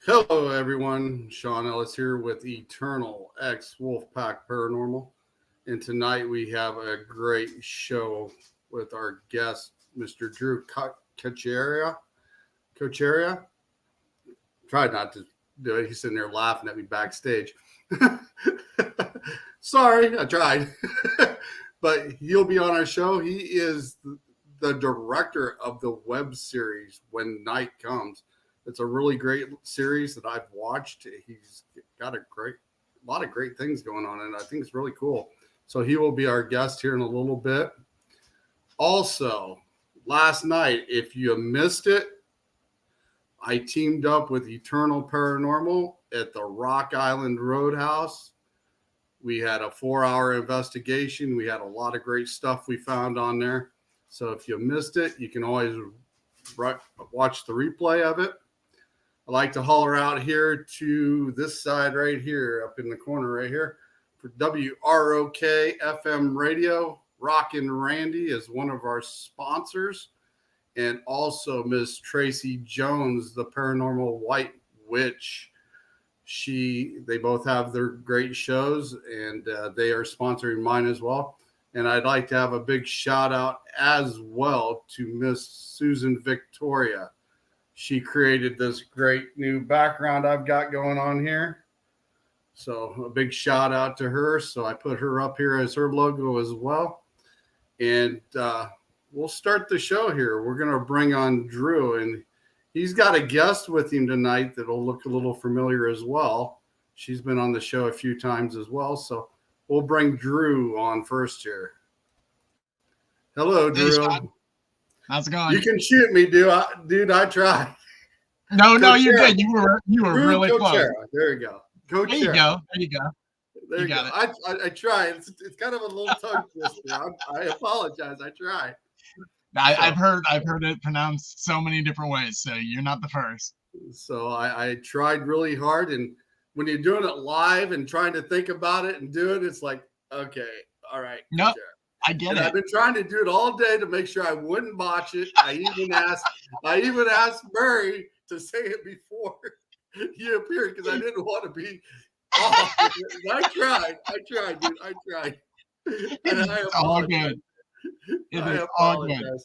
Hello, everyone. Sean Ellis here with Eternal X Wolfpack Paranormal. And tonight we have a great show with our guest, Mr. Drew Kochera. Kochera? Tried not to do it. He's sitting there laughing at me backstage. Sorry, I tried. But he'll be on our show. He is the director of the web series When Night Comes. It's a really great series that I've watched. He's got a lot of great things going on, and I think it's really cool. So he will be our guest here in a little bit. Also, last night, if you missed it, I teamed up with Eternal Paranormal at the Rock Island Roadhouse. We had a 4-hour investigation. We had a lot of great stuff we found on there. So if you missed it, you can always watch the replay of it. I like to holler out here to this side right here, up in the corner right here, for WROK FM Radio. Rockin' Randy is one of our sponsors, and also Miss Tracy Jones, the Paranormal White Witch. They both have their great shows, and they are sponsoring mine as well. And I'd like to have a big shout out as well to Miss Susan Victoria. She created this great new background I've got going on here. So a big shout out to her. So I put her up here as her logo as well. And we'll start the show here. We're going to bring on Drew, and he's got a guest with him tonight that'll look a little familiar as well. She's been on the show a few times as well. So we'll bring Drew on first here. Hello, Drew. Hey, how's it going? You can shoot me, dude. I tried. No, you're good. You were really Kochera. close. There you go. Kochera. There you go. There you go. I tried. It's kind of a little tongue twister. I apologize. I tried. I've heard it pronounced so many different ways, so you're not the first. So I tried really hard, and when you're doing it live and trying to think about it and do it, it's like, okay, all right. No. Nope. I get it. I've been trying to do it all day to make sure I wouldn't botch it. I even asked Murray to say it before you appeared because I didn't want to be off. I tried, dude. I tried. It's all good. It is all good.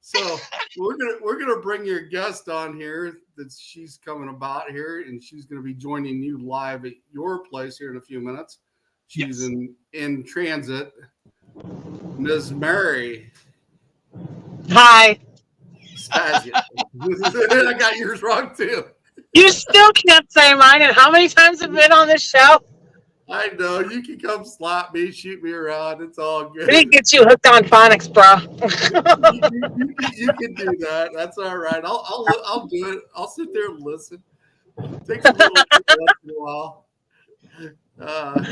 So we're gonna bring your guest on here. That she's coming about here, and she's gonna be joining you live at your place here in a few minutes. She's in transit. Ms. Mary. Hi. Spazia. I got yours wrong too. You still can't say mine. And how many times have you been on this show? I know. You can come slap me, shoot me around. It's all good. We get you hooked on phonics, bro. you can do that. That's all right. I'll do it. I'll sit there and listen. It takes a little bit once in a while.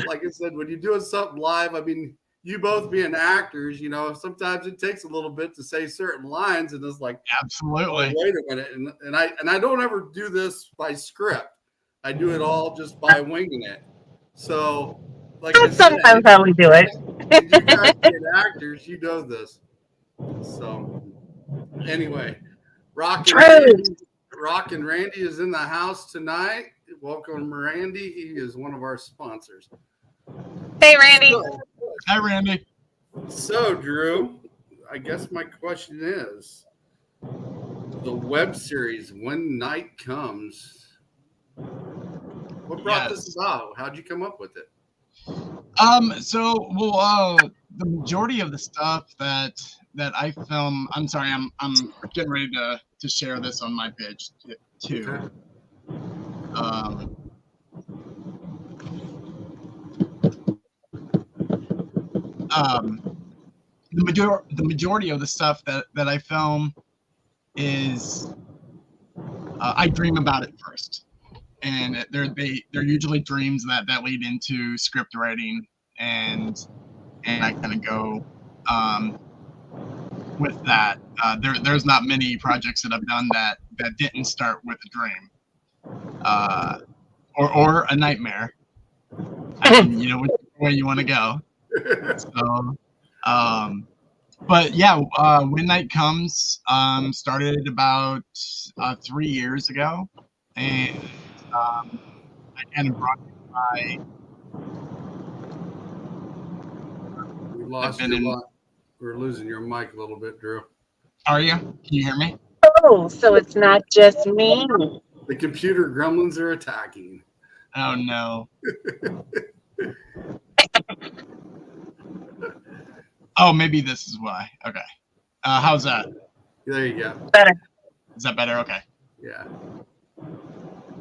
Like I said, when you're doing something live, I mean, you both being actors, you know, sometimes it takes a little bit to say certain lines, and it's like, absolutely. Oh, wait a minute, and I don't ever do this by script. I do it all just by winging it. So, like That's sometimes how we do it. You guys being actors, you know this. So, anyway, Rock and Randy is in the house tonight. Welcome, Randy. He is one of our sponsors. Hey, Randy. Hi, Randy. So, Drew, I guess my question is, the web series When Night Comes, what brought this about? How'd you come up with it? The majority of the stuff that I film, I'm sorry, I'm getting ready to share this on my page too. Okay. The majority of the stuff that I film is I dream about it first, and they're usually dreams that lead into script writing, and I kind of go with that. There's not many projects that I've done that didn't start with a dream or a nightmare. I mean, you know which way you want to go. So, but yeah, When Night Comes started about 3 years ago, and I kind of brought it by. We lost been your in- mic. We're losing your mic a little bit, Drew. Are you? Can you hear me? Oh, so it's not just me. The computer gremlins are attacking. Oh no. Oh, maybe this is why. Okay. How's that? There you go. Better. Is that better? Okay. Yeah.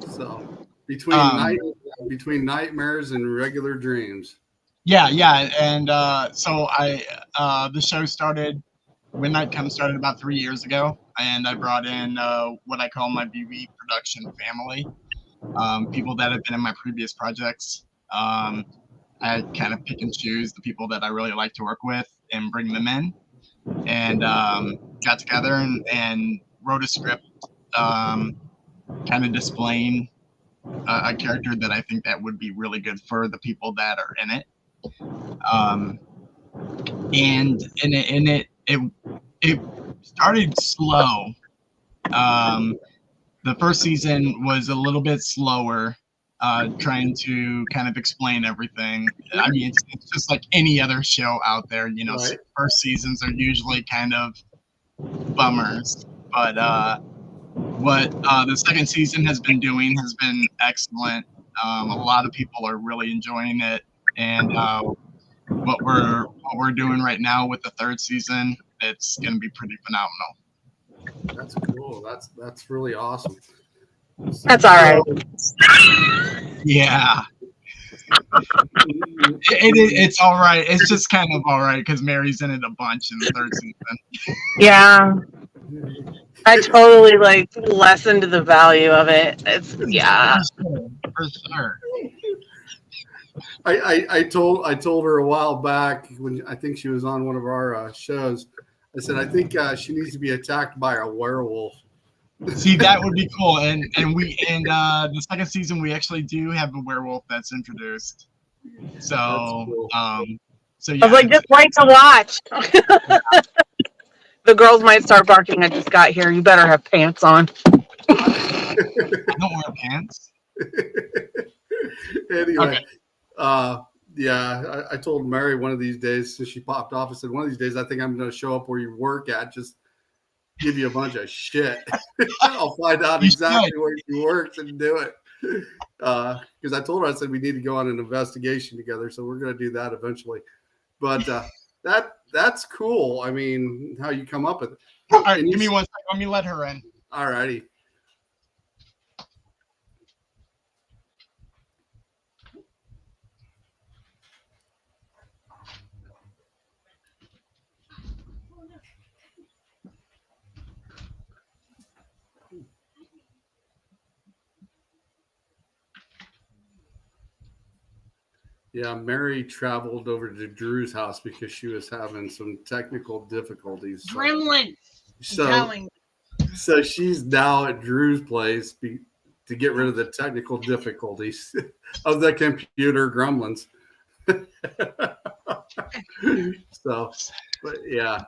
So between nightmares and regular dreams. Yeah, and so the show started when Night Comes started about 3 years ago, and I brought in what I call my BB production family, people that have been in my previous projects. I kind of pick and choose the people that I really like to work with and bring them in, and got together and wrote a script, kind of displaying a character that I think that would be really good for the people that are in it. And it started slow. The first season was a little bit slower, trying to kind of explain everything. I mean, it's just like any other show out there, you know. Right. First seasons are usually kind of bummers, but what the second season has been doing has been excellent. A lot of people are really enjoying it, and what we're doing right now with the third season, it's going to be pretty phenomenal. That's cool. That's really awesome. That's all right. Yeah. It's all right. It's just kind of all right because Mary's in it a bunch in the third season. Yeah. I totally lessened the value of it. It's For sure. I told her a while back when I think she was on one of our shows. I said I think she needs to be attacked by a werewolf. See, that would be cool. And the second season we actually do have a werewolf that's introduced. So Cool. so yeah. I was like, just wait to watch. The girls might start barking. I just got here. You better have pants on. I don't wear pants. Anyway, Okay. yeah, I told Mary one of these days since she popped off. I said one of these days I think I'm going to show up where you work at, just give you a bunch of shit. I'll find out exactly where you worked and do it. Because I told her, I said we need to go on an investigation together, so we're going to do that eventually. But that's cool. I mean, how you come up with it. All right, give me 1 second. Let me let her in. All righty. Yeah, Mary traveled over to Drew's house because she was having some technical difficulties. Gremlins. So she's now at Drew's place to get rid of the technical difficulties of the computer gremlins. So, but yeah,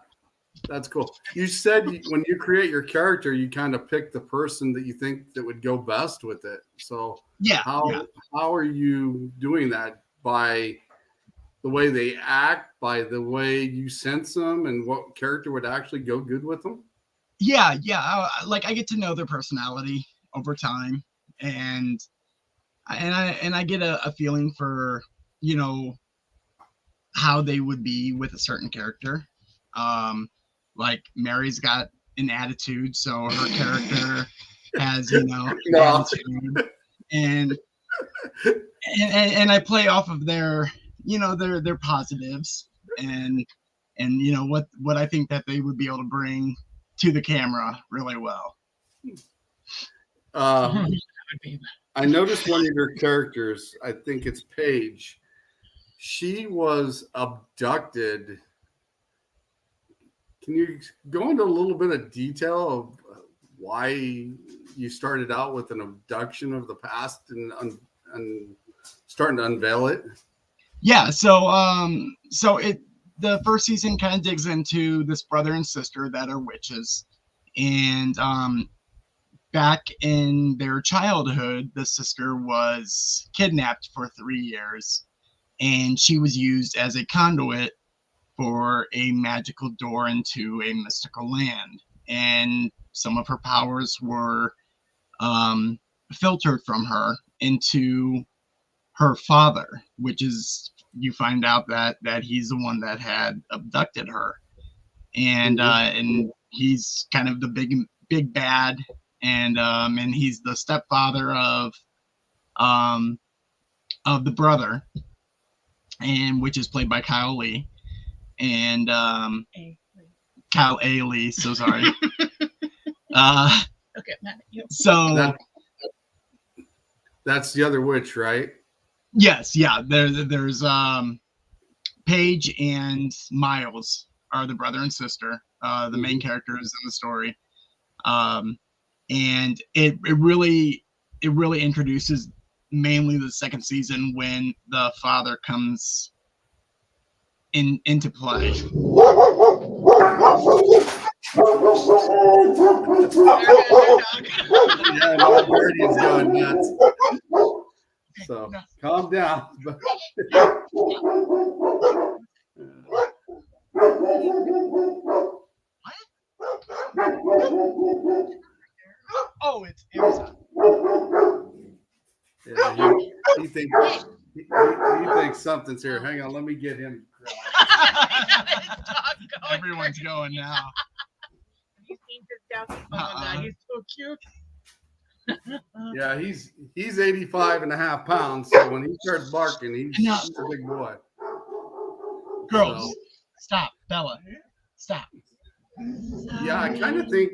that's cool. You said when you create your character, you kind of pick the person that you think that would go best with it. So Yeah. how are you doing that? By the way they act, by the way you sense them, and what character would actually go good with them? Yeah. I get to know their personality over time, and I get a feeling for, you know, how they would be with a certain character. Like Mary's got an attitude, so her character has, you know, an attitude, and I play off of their, you know, their positives and you know what I think that they would be able to bring to the camera really well. I noticed one of your characters, I think it's Paige. She was abducted. Can you go into a little bit of detail of why you started out with an abduction of the past and starting to unveil it? Yeah, so the first season kind of digs into this brother and sister that are witches, and back in their childhood, the sister was kidnapped for 3 years, and she was used as a conduit for a magical door into a mystical land. And some of her powers were filtered from her into her father, which is, you find out that he's the one that had abducted her, and he's kind of the big bad, and he's the stepfather of the brother, and which is played by Kyle Lee, and Kyle A. Lee. So sorry. Okay, Matt, you. So that's the other witch, right? yes, yeah. There's Paige and Miles are the brother and sister, the main characters in the story, and it really introduces mainly the second season when the father comes into play. Yeah, my guardian's going nuts. So calm down. Oh, it's Amazon. Yeah, he thinks something's here. Hang on, let me get him. Everyone's going now. Have you seen his dog? Oh my God, he's so cute. Yeah, he's 85 and a half pounds, so when he starts barking, he's a big boy. Girls, stop. Bella, stop. Yeah, I kind of think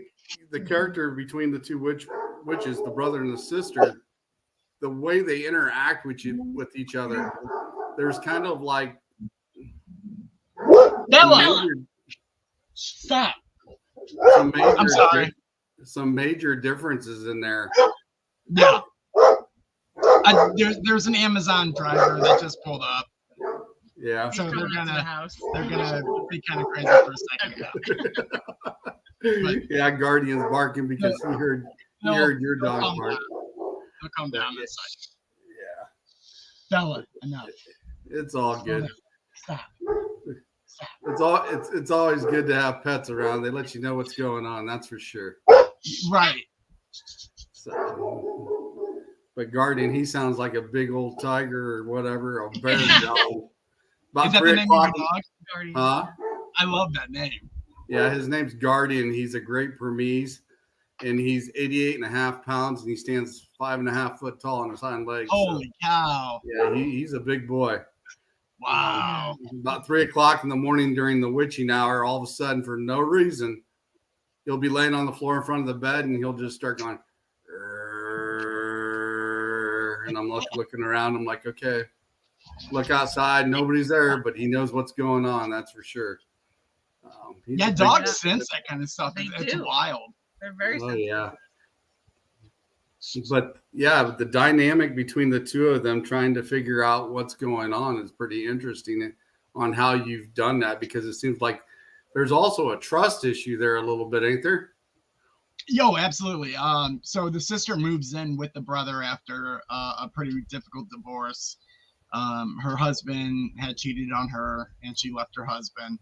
the character between the two witches, the brother and the sister, the way they interact with each other, there's kind of like Bella, stop. I'm sorry. Some major differences in there. Yeah. There's an Amazon driver that just pulled up. Yeah. So they're gonna be kind of crazy for a second. Yeah, Guardian's barking because he heard your dog bark. He'll come down this side. Yeah. Bella, enough. It's all good. Stop. It's always good to have pets around. They let you know what's going on. That's for sure. Right. So, but Guardian, he sounds like a big old tiger or whatever, a bear dog. About Is that 3 the name of o'clock. your dog? Guardian. Huh? I love that name. Yeah, his name's Guardian. He's a Great Burmese, and he's 88 and a half pounds, and he stands 5.5 foot tall on his hind legs. Holy cow. Yeah, he's a big boy. Wow. About 3 o'clock in the morning during the witching hour, all of a sudden, for no reason, he'll be laying on the floor in front of the bed, and he'll just start going, and I'm looking around. I'm like, okay, look outside. Nobody's there, but he knows what's going on. That's for sure. Yeah, dogs sense that kind of stuff. It's do. wild. They're very Oh, sensitive. yeah. But yeah, the dynamic between the two of them trying to figure out what's going on is pretty interesting on how you've done that, because it seems like there's also a trust issue there a little bit, ain't there? Yo, absolutely. So the sister moves in with the brother after a pretty difficult divorce. Her husband had cheated on her, and she left her husband.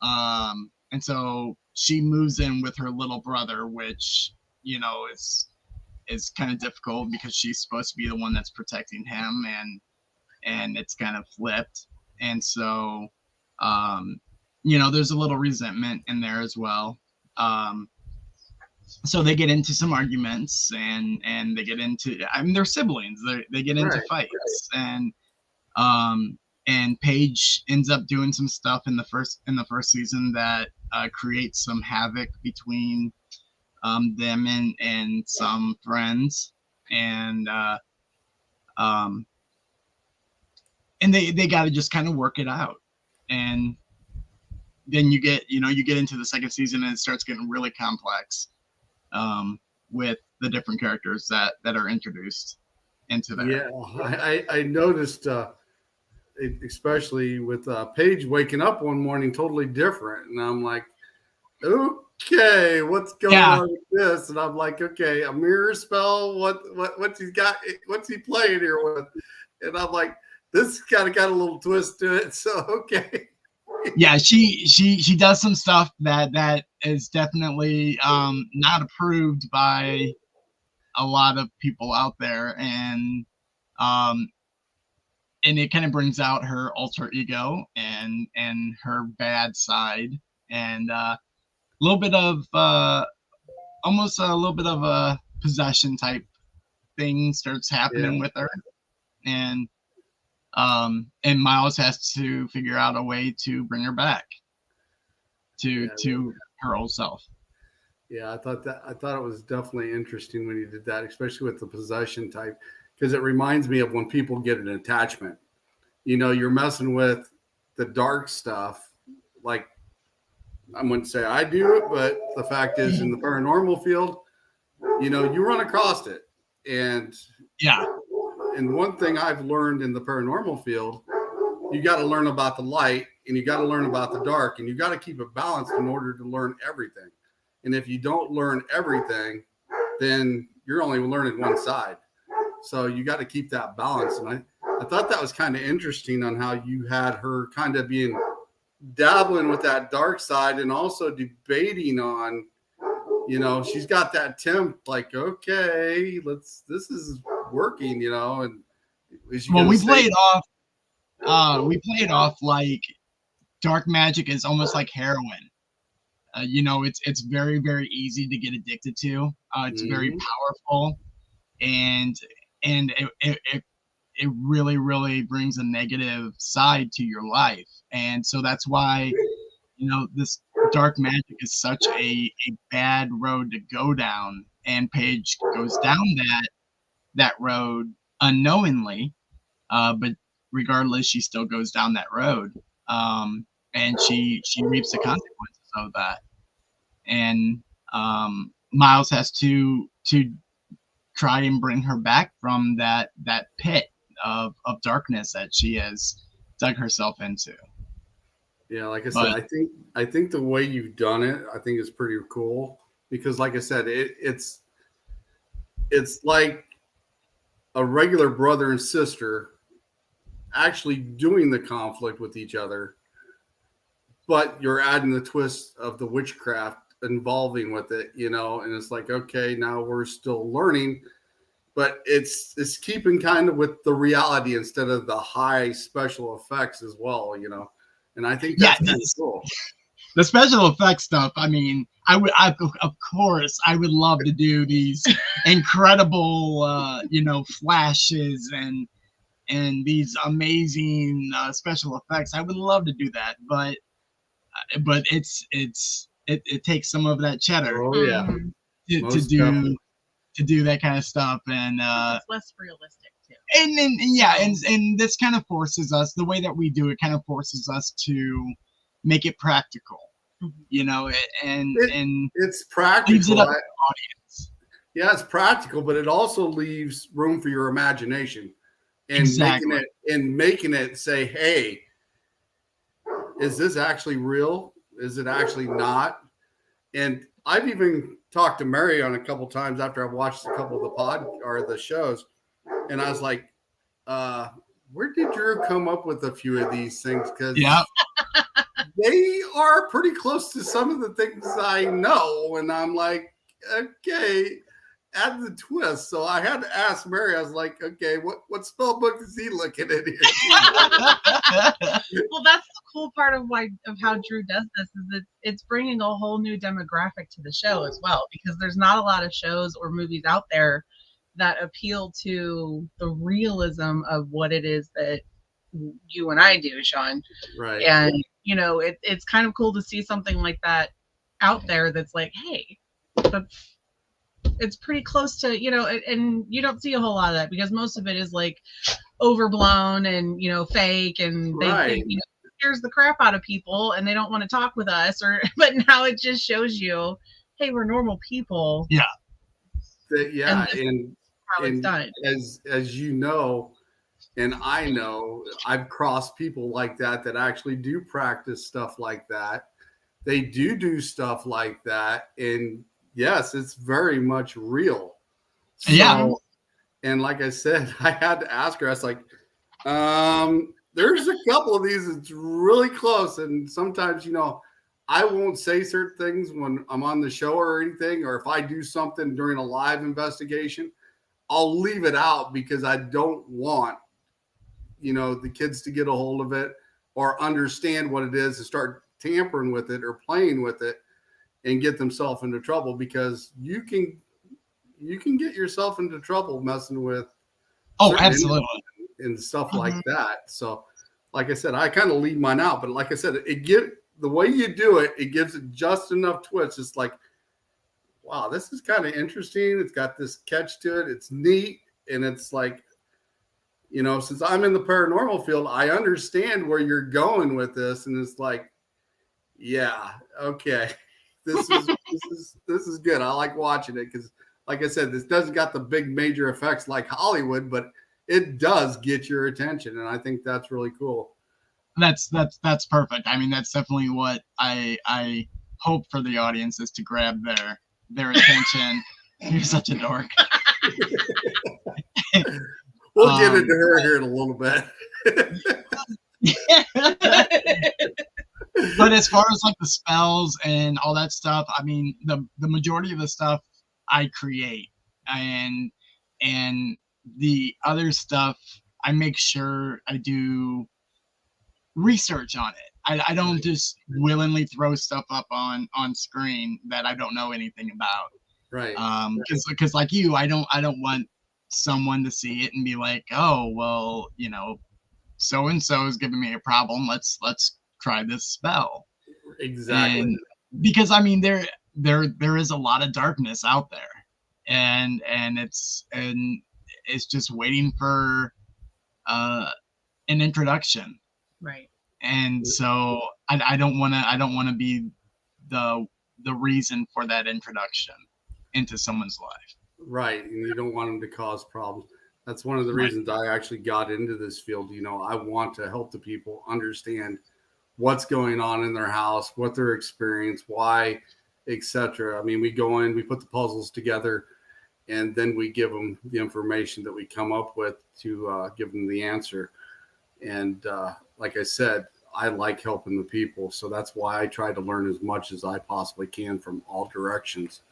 And so she moves in with her little brother, which, you know, is kind of difficult because she's supposed to be the one that's protecting him, and it's kind of flipped. And so, you know, there's a little resentment in there as well. So they get into some arguments, and they get into, I mean, they're siblings. They get into fights, and Paige ends up doing some stuff in the first season that creates some havoc between them and some friends, and they got to just kind of work it out. And then you get into the second season, and it starts getting really complex with the different characters that are introduced into there. Yeah, I noticed, especially with Paige waking up one morning totally different, and I'm like, okay, what's going Yeah. on with this? And I'm like, okay, a mirror spell. What's he got? What's he playing here with? And I'm like, this kind of got a little twist to it. So okay. Yeah, she does some stuff that is definitely not approved by a lot of people out there, um and it kind of brings out her alter ego and her bad side, and a little bit of almost a little bit of a possession type thing starts happening with her, and Miles has to figure out a way to bring her back to her old self. Yeah, I thought it was definitely interesting when you did that, especially with the possession type, because it reminds me of when people get an attachment. You're messing with the dark stuff. Like, I wouldn't say I do it, but the fact is, in the paranormal field, you run across it, and Yeah. And one thing I've learned in the paranormal field, you got to learn about the light and you got to learn about the dark, and you got to keep it balanced in order to learn everything. And if you don't learn everything, then you're only learning one side. So you got to keep that balance. And I thought that was kind of interesting on how you had her kind of being dabbling with that dark side and also debating on, she's got that temp like, okay, this is working, and well, we play it off like dark magic is almost like heroin. It's very, very easy to get addicted to. It's very powerful, and it really, really brings a negative side to your life. And so that's why, this dark magic is such a bad road to go down. And Paige goes down that road unknowingly, but regardless, she still goes down that road. And she reaps the consequences of that. And Miles has to try and bring her back from that pit of darkness that she has dug herself into. Yeah, like I said, I think the way you've done it, I think is pretty cool, because like I said, it's like a regular brother and sister actually doing the conflict with each other, but you're adding the twist of the witchcraft involving with it, and it's like, okay, now we're still learning, but it's keeping kind of with the reality instead of the high special effects as well, and I think that's kind of cool. The special effects stuff, I mean, of course, I would love to do these incredible, flashes and these amazing special effects. I would love to do that, but it takes some of that cheddar. Oh yeah, to do that kind of stuff, and it's less realistic too. And this kind of forces us, the way that we do it kind of forces us to make it practical, and it's practical. Leaves it up to the audience. Yeah, it's practical, but it also leaves room for your imagination and making it say, hey, is this actually real? Is it actually not? And I've even talked to Mary on a couple times after I've watched a couple of the shows, and I was like, where did Drew come up with a few of these things? Because they are pretty close to some of the things I know, and I'm like, okay, add the twist. So I had to ask Mary. I was like, okay, what spell book is he looking at here? Well, that's the cool part of how Drew does this, is it's bringing a whole new demographic to the show as well, because there's not a lot of shows or movies out there that appeal to the realism of what it is that you and I do, Sean. Right. And it's kind of cool to see something like that out there that's like, hey, it's pretty close to, and you don't see a whole lot of that, because most of it is like overblown and, fake, and they think, it scares the crap out of people and they don't want to talk with us, but now it just shows you, hey, we're normal people. Yeah. And how it's done. As you know, and I know, I've crossed people like that actually do practice stuff like that they do stuff like that. And yes, it's very much real. So, Yeah. And like I said, I had to ask her, I was like, there's a couple of these that's really close. And sometimes, you know, I won't say certain things when I'm on the show or anything, or if I do something during a live investigation, I'll leave it out because I don't want, you know, the kids to get a hold of it or understand what it is and start tampering with it or playing with it and get themselves into trouble, because you can get yourself into trouble messing with Absolutely. and stuff like that. So like I said, I kind of leave mine out, but like I said, the way you do it, it gives it just enough twist. It's like, wow, this is kind of interesting. It's got this catch to it. It's neat. And it's like, you know, since I'm in the paranormal field, I understand where you're going with this. And it's like, yeah, okay. This is good. I like watching it because, like I said, this doesn't got the big major effects like Hollywood, but it does get your attention. And I think that's really cool. That's perfect. I mean, that's definitely what I hope for the audience, is to grab their attention. You're such a dork. We'll get into her here in a little bit. But as far as like the spells and all that stuff, I mean, the majority of the stuff I create, and the other stuff I make sure I do research on it. I don't just willingly throw stuff up on screen that I don't know anything about. Right. Because like you, I don't want someone to see it and be like, oh, well, you know, so and so is giving me a problem. Let's try this spell. Exactly. And because I mean, there is a lot of darkness out there, and it's just waiting for an introduction. Right. And so I don't want to be the reason for that introduction into someone's life. Right. And you don't want them to cause problems. That's one of the reasons I actually got into this field. You know, I want to help the people understand what's going on in their house, what their experience, why, etc. I mean, we go in, we put the puzzles together, and then we give them the information that we come up with to give them the answer. And like I said, I like helping the people. So that's why I try to learn as much as I possibly can from all directions.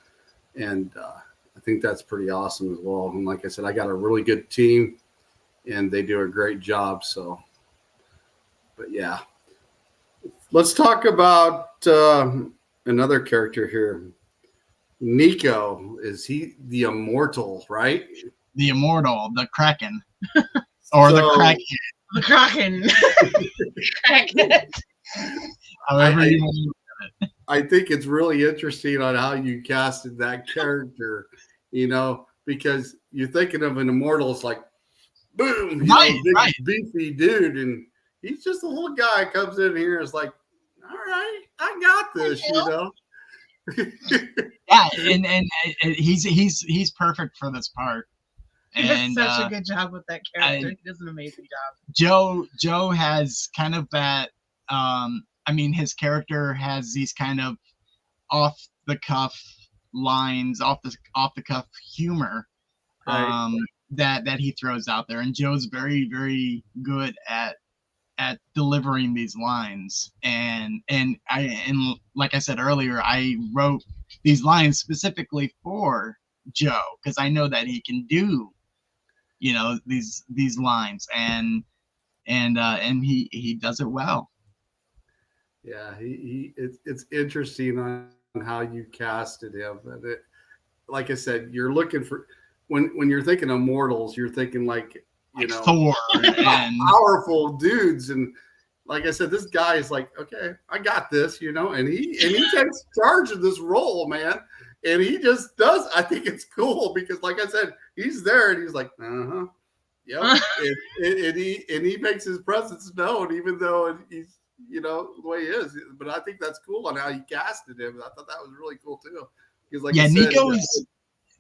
And I think that's pretty awesome as well. And like I said, I got a really good team and they do a great job. So, but yeah, let's talk about another character here. Nico, is he the immortal, right? The immortal, the Kraken, or the Kraken. The Kraken. Kraken. However you want to look at it. I think it's really interesting on how you casted that character, you know, because you're thinking of an immortal, it's like, boom, big, beefy dude, and he's just a little guy comes in here and is like, all right, I got this, you know. Yeah, and he's perfect for this part. He does such a good job with that character. He does an amazing job. Joe has kind of that. I mean, his character has these kind of off the cuff lines, off the cuff humor, that he throws out there. And Joe's very, very good at delivering these lines. And like I said earlier, I wrote these lines specifically for Joe because I know that he can do, you know, these lines, and he does it well. Yeah, it's interesting on how you casted him. And like I said, you're looking for when you're thinking of mortals, you're thinking like, you know, Thor and powerful dudes. And like I said, this guy is like, okay, I got this, you know, and he takes charge of this role, man. And he just does. I think it's cool because, like I said, he's there and he's like, yep. and he makes his presence known, even though he's, you know, the way he is. But I think that's cool on how you casted him. I thought that was really cool too. Because, like I said,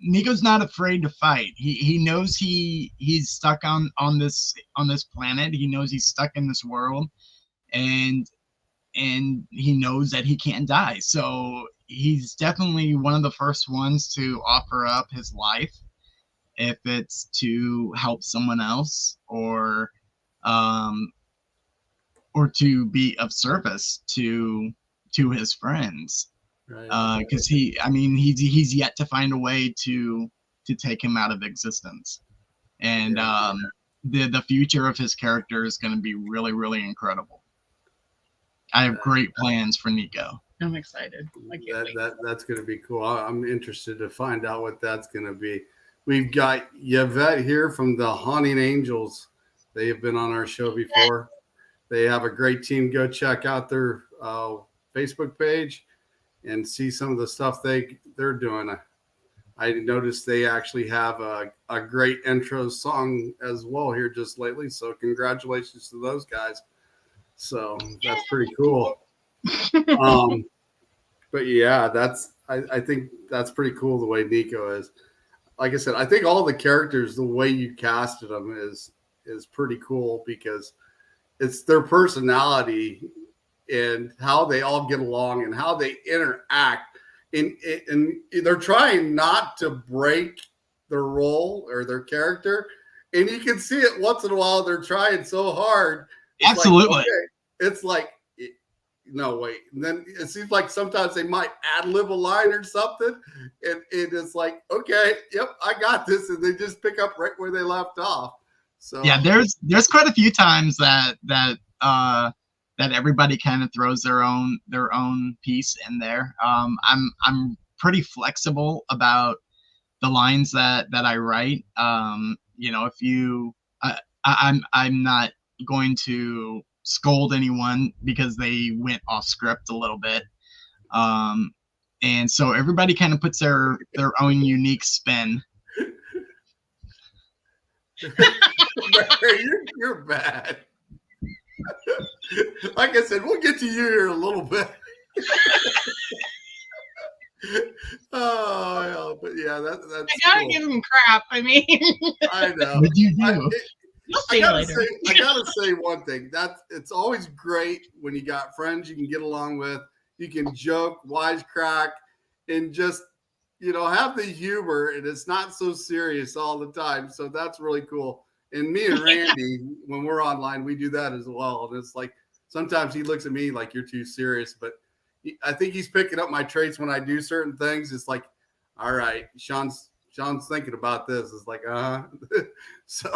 Nico's not afraid to fight. He knows he's stuck on this planet. He knows he's stuck in this world, and he knows that he can't die. So he's definitely one of the first ones to offer up his life, if it's to help someone else or to be of service to his friends. Right. Because he's yet to find a way to take him out of existence. And the future of his character is going to be really, really incredible. I have great plans for Nico. I'm excited. That's going to be cool. I'm interested to find out what that's going to be. We've got Yvette here from the Haunting Angels. They have been on our show before. They have a great team. Go check out their Facebook page and see some of the stuff they're doing. I noticed they actually have a great intro song as well here just lately. So congratulations to those guys. So that's pretty cool. But yeah, I think that's pretty cool the way Nico is. Like I said, I think all the characters, the way you casted them is pretty cool because it's their personality and how they all get along and how they interact. And they're trying not to break their role or their character. And you can see it once in a while. They're trying so hard. Absolutely. It's like, no, wait. And then it seems like sometimes they might ad-lib a line or something. And it's like, okay, yep, I got this. And they just pick up right where they left off. So yeah, there's quite a few times that everybody kind of throws their own piece in there. I'm pretty flexible about the lines that I write. If you, I'm not going to scold anyone because they went off script a little bit. And so everybody kind of puts their own unique spin. You're bad. Like I said, we'll get to you here in a little bit. Oh, but yeah, that's. I gotta cool. give him crap. I mean, I know. What do you do? I gotta say one thing. It's always great when you got friends you can get along with. You can joke, wisecrack, and just have the humor, and it's not so serious all the time. So that's really cool. And me and Randy, when we're online, we do that as well. And it's like sometimes he looks at me like you're too serious, but I think he's picking up my traits when I do certain things. It's like, all right, Sean's thinking about this. It's like, So,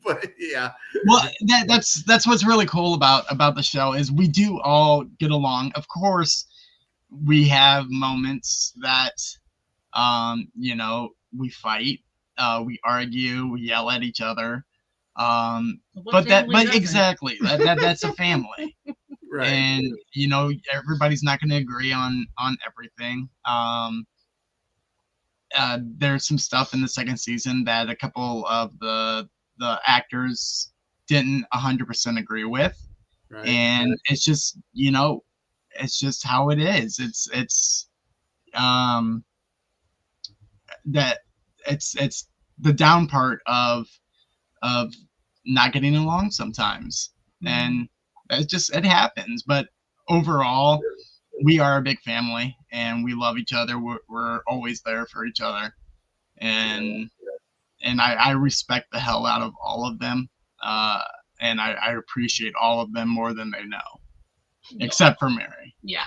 but yeah. Well, that's what's really cool about the show is we do all get along. Of course, we have moments that, we fight, we argue, we yell at each other. But exactly, that's a family. Right. And, everybody's not going to agree on everything. There's some stuff in the second season that a couple of the actors didn't 100% agree with. Right. And it's just, it's just how it is. It's that it's the down part of not getting along sometimes. And it happens, but overall we are a big family and we love each other. We're always there for each other. And I respect the hell out of all of them. And I appreciate all of them more than they know, except for Mary. Yeah.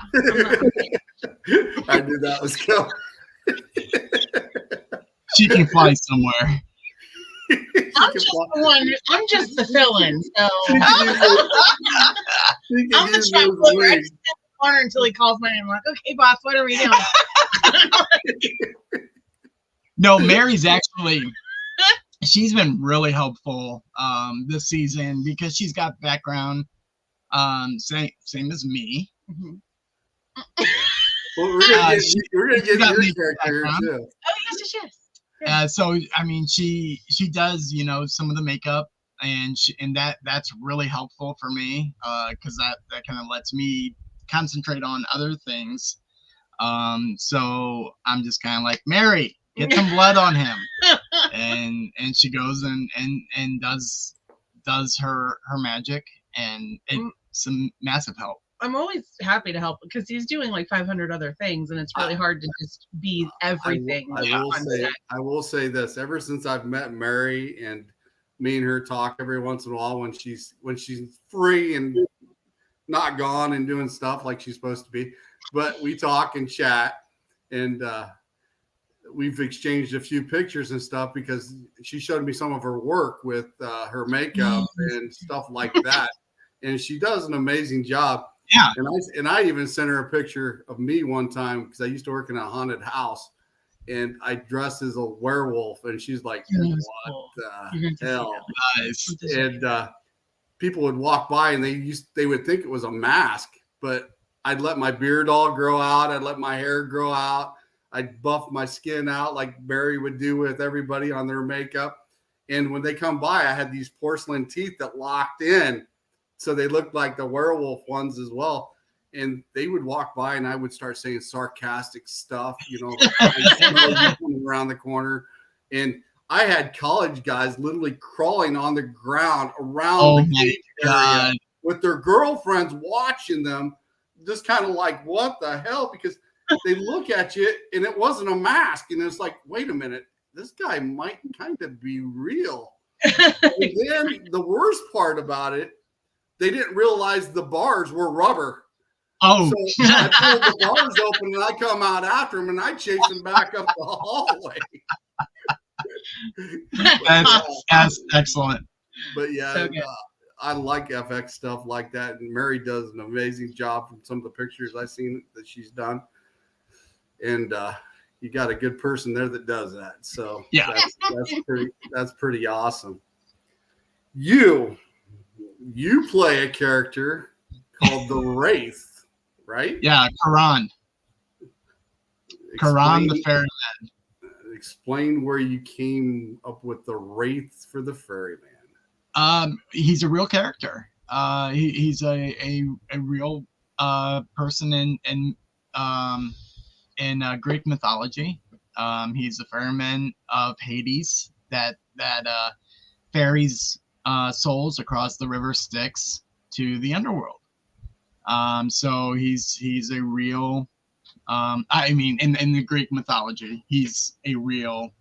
I knew that was coming. She can fly somewhere. I'm just the fill-in, so I'm the trap floater. I just sit in the corner until he calls my name. I'm like, okay, boss, what are we doing? No, Mary's actually, she's been really helpful this season because she's got background, same as me. Mm-hmm. Well, we're gonna get your character here too. Oh yes. So I mean, she does some of the makeup, and that's really helpful for me because that kind of lets me concentrate on other things. So I'm just kind of like, Mary, get some blood on him, and she goes and does her magic, and it's a massive help. I'm always happy to help because he's doing like 500 other things, and it's really hard to just be everything. I will say this: ever since I've met Mary, and me and her talk every once in a while when she's free and not gone and doing stuff like she's supposed to be, but we talk and chat, and we've exchanged a few pictures and stuff because she showed me some of her work with her makeup and stuff like that, and she does an amazing job. Yeah. And I even sent her a picture of me one time because I used to work in a haunted house, and I dressed as a werewolf, and she's like, "What the hell?" Nice. And people would walk by, and they would think it was a mask, but I'd let my beard all grow out. I'd let my hair grow out. I'd buff my skin out like Barry would do with everybody on their makeup. And when they come by, I had these porcelain teeth that locked in, so they looked like the werewolf ones as well. And they would walk by, and I would start saying sarcastic stuff, around the corner. And I had college guys literally crawling on the ground around the gate area with their girlfriends watching them, just kind of like, what the hell? Because they look at you, and it wasn't a mask. And it's like, wait a minute, this guy might kind of be real. And then the worst part about it, they didn't realize the bars were rubber. Oh, so I pulled the bars open, and I come out after him, and I chase him back up the hallway. That's excellent. But yeah, So I like FX stuff like that, and Mary does an amazing job from some of the pictures I've seen that she's done. And you got a good person there that does that. So yeah, that's pretty awesome. You play a character called the Wraith, right? Yeah, Karan the Ferryman. Explain where you came up with the Wraith for the Ferryman. He's a real character. He's a real person in Greek mythology. He's the ferryman of Hades that ferries souls across the river Styx to the underworld. So he's a real. In the Greek mythology, he's a real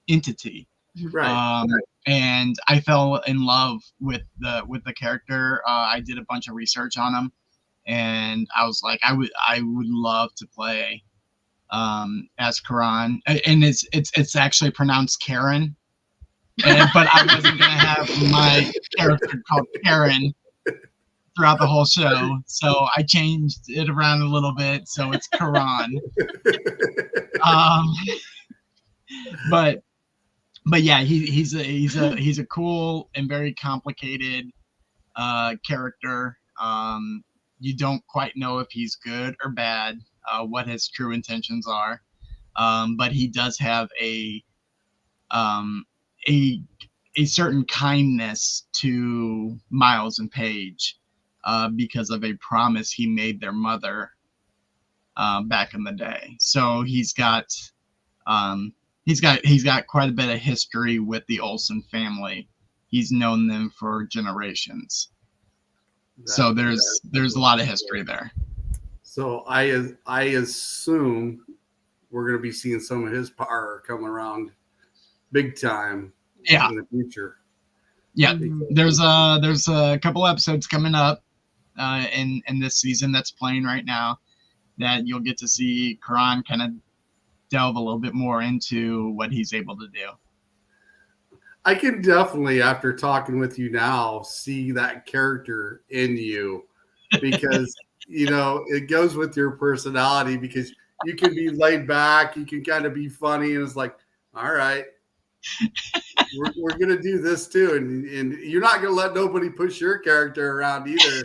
entity. Right. And I fell in love with the character. I did a bunch of research on him, and I was like, I would love to play as Karan, and it's actually pronounced Karen, but I wasn't gonna have my character called Karen throughout the whole show, so I changed it around a little bit, so it's Karan. But yeah, he's a cool and very complicated character. You don't quite know if he's good or bad, what his true intentions are, but he does have a certain kindness to Miles and Paige because of a promise he made their mother back in the day. So he's got quite a bit of history with the Olsen family. He's known them for generations. So there's a lot of history there. So I assume we're going to be seeing some of his power come around big time in the future. Yeah, there's a couple episodes coming up in this season that's playing right now that you'll get to see Karan kind of delve a little bit more into what he's able to do. I can definitely, after talking with you now, see that character in you because, it goes with your personality because you can be laid back. You can kind of be funny. And it's like, all right, we're going to do this too. And you're not going to let nobody push your character around either.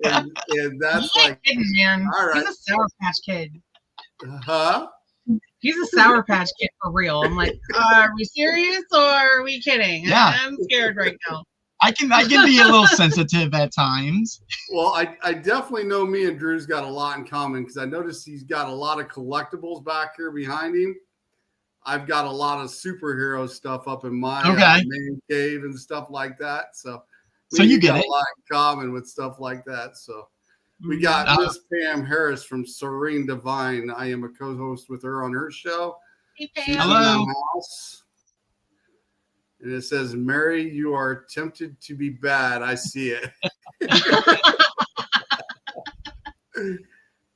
And that's like, man. All right. He's a Sour Patch Kid. Huh? He's a Sour Patch Kid for real. I'm like, are we serious or are we kidding? Yeah. I'm scared right now. I can be a little sensitive at times. Well, I definitely know me and Drew's got a lot in common because I noticed he's got a lot of collectibles back here behind him. I've got a lot of superhero stuff up in my man cave and stuff like that. So you get got it. a lot in common with stuff like that. So We got Miss Pam Harris from Serene Divine. I am a co-host with her on her show. Hey, She's Pam. in Hello. the house. And it says, Mary, you are tempted to be bad. I see it.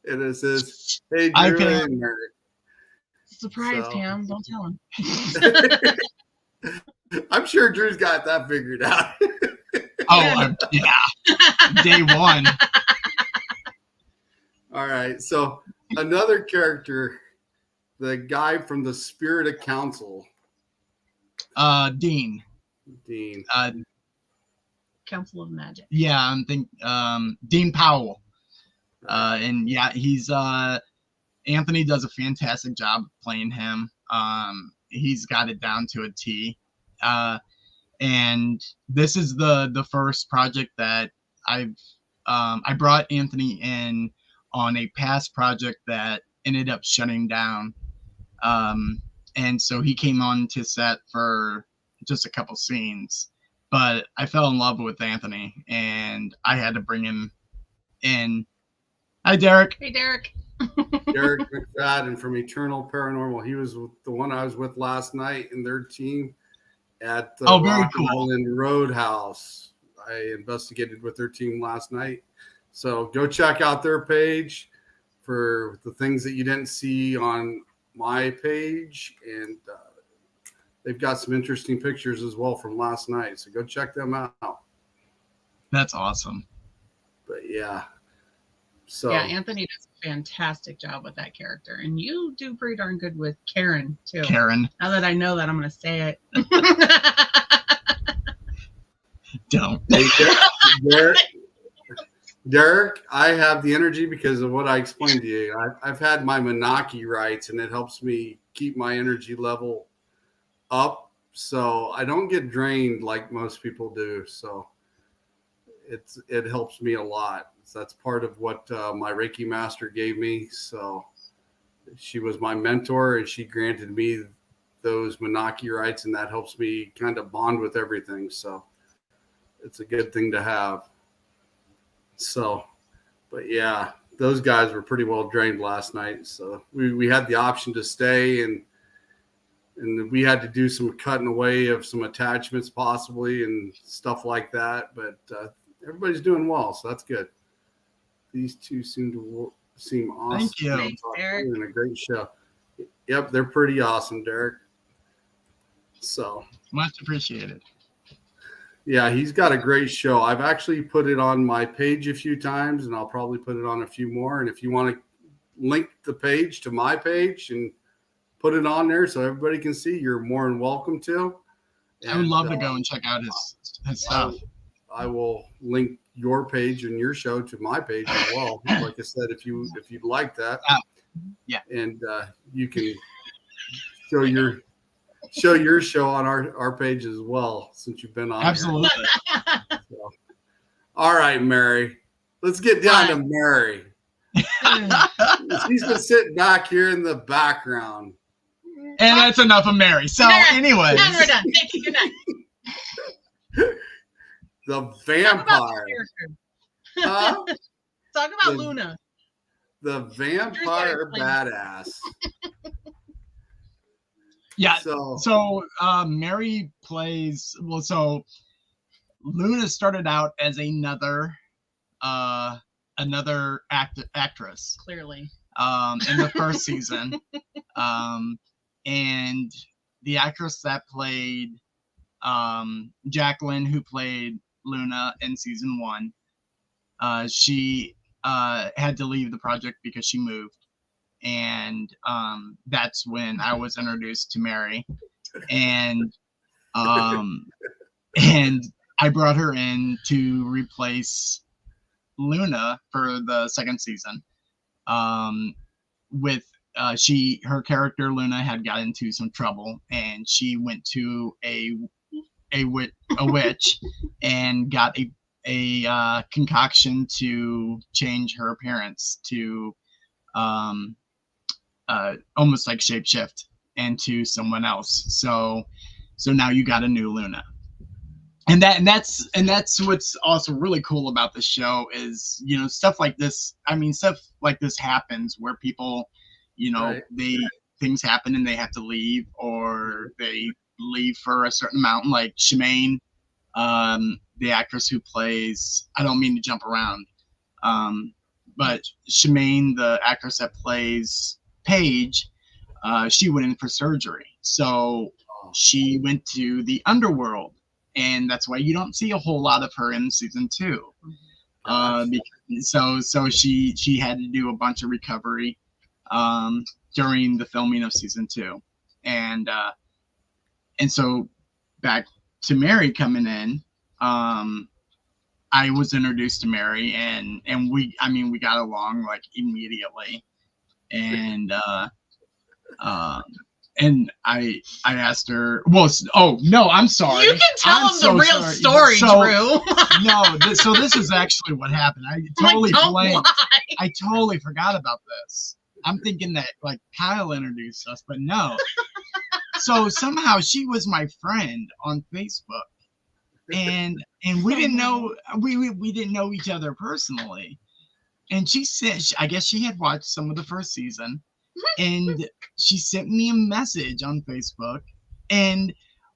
And it says, hey, Hi, Drew Pam. and Mary. Surprise, So- Pam. Don't tell him. I'm sure Drew's got that figured out. Oh, yeah. Day one. All right. So another character, the guy from the Spirit of Council, Dean. Dean. Council of Magic. Yeah, I'm think Dean Powell. And yeah, he's Anthony does a fantastic job playing him. He's got it down to a T. And this is the first project that I brought Anthony in on a past project that ended up shutting down. And so he came on to set for just a couple scenes, but I fell in love with Anthony and I had to bring him in. Hi, Derek. Hey, Derek. Derek McFadden from Eternal Paranormal. He was the one I was with last night in their team at the Very Rock cool. Island Roadhouse. I investigated with their team last night. So go check out their page for the things that you didn't see on my page. And they've got some interesting pictures as well from last night. So go check them out. That's awesome. But yeah. So Yeah, Anthony does a fantastic job with that character. And you do pretty darn good with Karen, too. Karen, Now that I know that, I'm going to say it. don't. Hey, Derek, I have the energy because of what I explained to you. I've had my Menaki rights, and it helps me keep my energy level up, so I don't get drained like most people do. So it helps me a lot. So that's part of what my Reiki master gave me. So she was my mentor, and she granted me those Menaki rights, and that helps me kind of bond with everything. So it's a good thing to have. So, but yeah, those guys were pretty well drained last night. So we had the option to stay, and we had to do some cutting away of some attachments possibly and stuff like that. But everybody's doing well, so that's good. These two seem awesome. Thank you. Thanks, Derek. Doing a great show. Yep, they're pretty awesome, Derek. So. Much appreciated. Yeah, he's got a great show. I've actually put it on my page a few times, and I'll probably put it on a few more. And if you want to link the page to my page and put it on there so everybody can see, you're more than welcome to. I would And, love to go and check out his stuff. I will link your page and your show to my page as well. Like I said, if you'd like that, Yeah. and you can show your show on our page as well, since you've been on. Absolutely. Here. So. All right, Mary. Let's get down to Mary. She's been sitting back here in the background. And that's enough of Mary. So, anyways, Now we're done. Thank you. Good night. The Talk about vampire. this character. Huh? Talk about The- Luna. The vampire explain. badass. yeah. So So Mary plays. Well, so Luna started out as another actress Clearly. in the first season, and the actress that played Jacqueline, who played Luna in season 1, she had to leave the project because she moved, and that's when I was introduced to Mary, and and I brought her in to replace Luna for the second season. With her character Luna had got into some trouble, and she went to a witch and got a concoction to change her appearance to almost like shapeshift into someone else. So now you got a new Luna. that's what's also really cool about the show is, you know, stuff like this. I mean, stuff like this happens where people, you know, Right. things happen and they have to leave, or they leave for a certain amount. Like Shemaine, the actress who plays, I don't mean to jump around, but Shemaine, the actress that plays Paige, she went in for surgery, so she went to the underworld, and that's why you don't see a whole lot of her in season 2. Gosh. So she had to do a bunch of recovery during the filming of season 2, and so back to Mary coming in. I was introduced to Mary, and we got along like immediately, and I asked her. Well, oh no, I'm sorry. You can tell I'm him so the real sorry. story, So, Drew. No, so this is actually what happened. I totally Don't blanked. lie. I totally forgot about this. I'm thinking that like Kyle introduced us, but no. So somehow she was my friend on Facebook, and we didn't know we didn't know each other personally. And she said, I guess she had watched some of the first season, and she sent me a message on Facebook and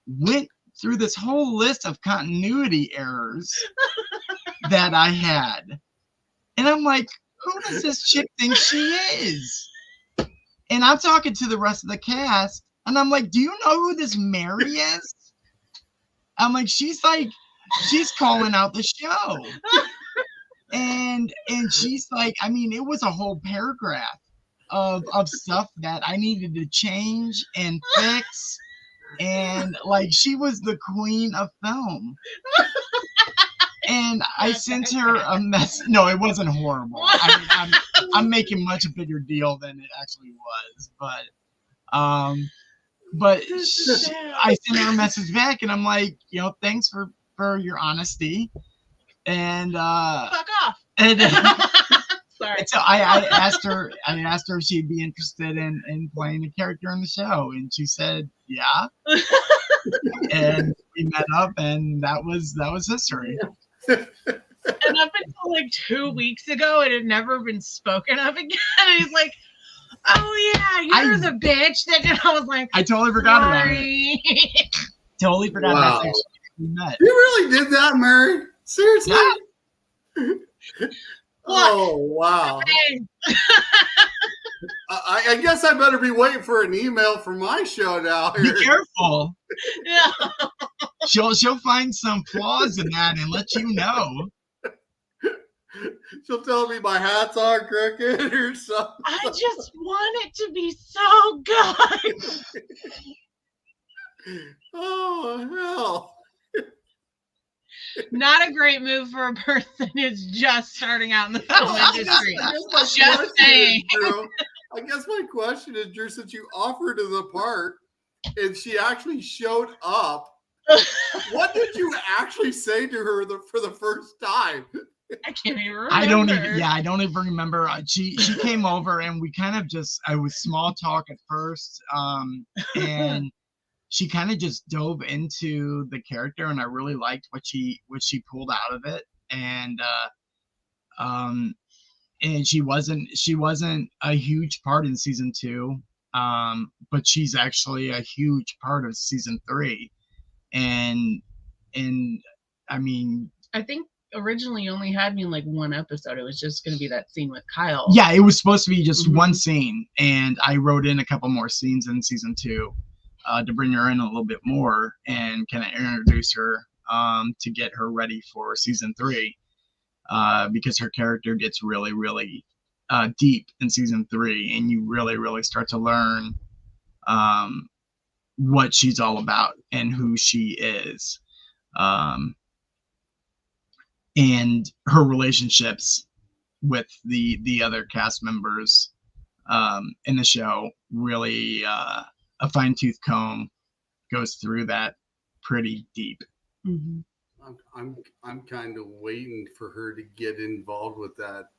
went through this whole list of continuity errors that I had. And I'm like, who does this chick think she is? And I'm talking to the rest of the cast, and I'm like, do you know who this Mary is? I'm like, she's calling out the show. And she's like, I mean, it was a whole paragraph of stuff that I needed to change and fix. And like, she was the queen of film. And I sent her a message. No, it wasn't horrible. I mean, I'm making much a bigger deal than it actually was. But I sent her a message back, and I'm like, you know, thanks for your honesty. And Fuck off. and Sorry. so I asked her if she'd be interested in playing a character in the show, and she said yeah. And we met up, and that was history. And up until like 2 weeks ago, it had never been spoken of again. And he's like, "Oh yeah, you're the bitch." That, and I was like, I totally forgot about it. "Sorry." Totally forgot Wow. that's actually we met. You really did that, Mary? Seriously? Oh, wow. I guess I better be waiting for an email from my show now. Be careful. Yeah. She'll find some flaws in that and let you know. She'll tell me my hat's on crooked or something. I just want it to be so good. Oh, hell. Not a great move for a person who's just starting out in the film industry. I guess my question is, Drew, since you offered her the part and she actually showed up, what did you actually say to her for the first time? I can't even remember. I don't even remember. She came over, and we kind of just, I was small talk at first, and she kind of just dove into the character, and I really liked what she pulled out of it. And she wasn't a huge part in season 2, but she's actually a huge part of season 3. And I mean, I think originally you only had me in like one episode. It was just going to be that scene with Kyle. Yeah, it was supposed to be just one scene, and I wrote in a couple more scenes in season 2 to bring her in a little bit more and kind of introduce her to get her ready for season 3, because her character gets really, really deep in season 3, and you really, really start to learn what she's all about and who she is. And her relationships with the other cast members in the show, really a fine-tooth comb goes through that pretty deep. Mm-hmm. I'm kind of waiting for her to get involved with that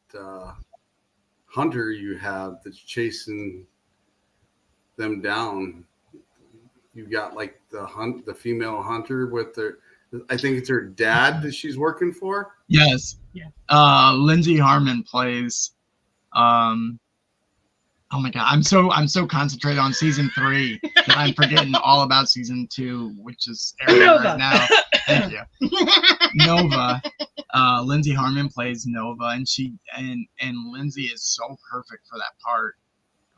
hunter you have that's chasing them down. You got like the female hunter with I think it's her dad that she's working for. Yes. Yeah. Lindsay Harmon plays. Oh my god, I'm so concentrated on season 3 that I'm forgetting all about season 2, which is airing right now. Thank you. Nova. Lindsay Harmon plays Nova, and Lindsay is so perfect for that part.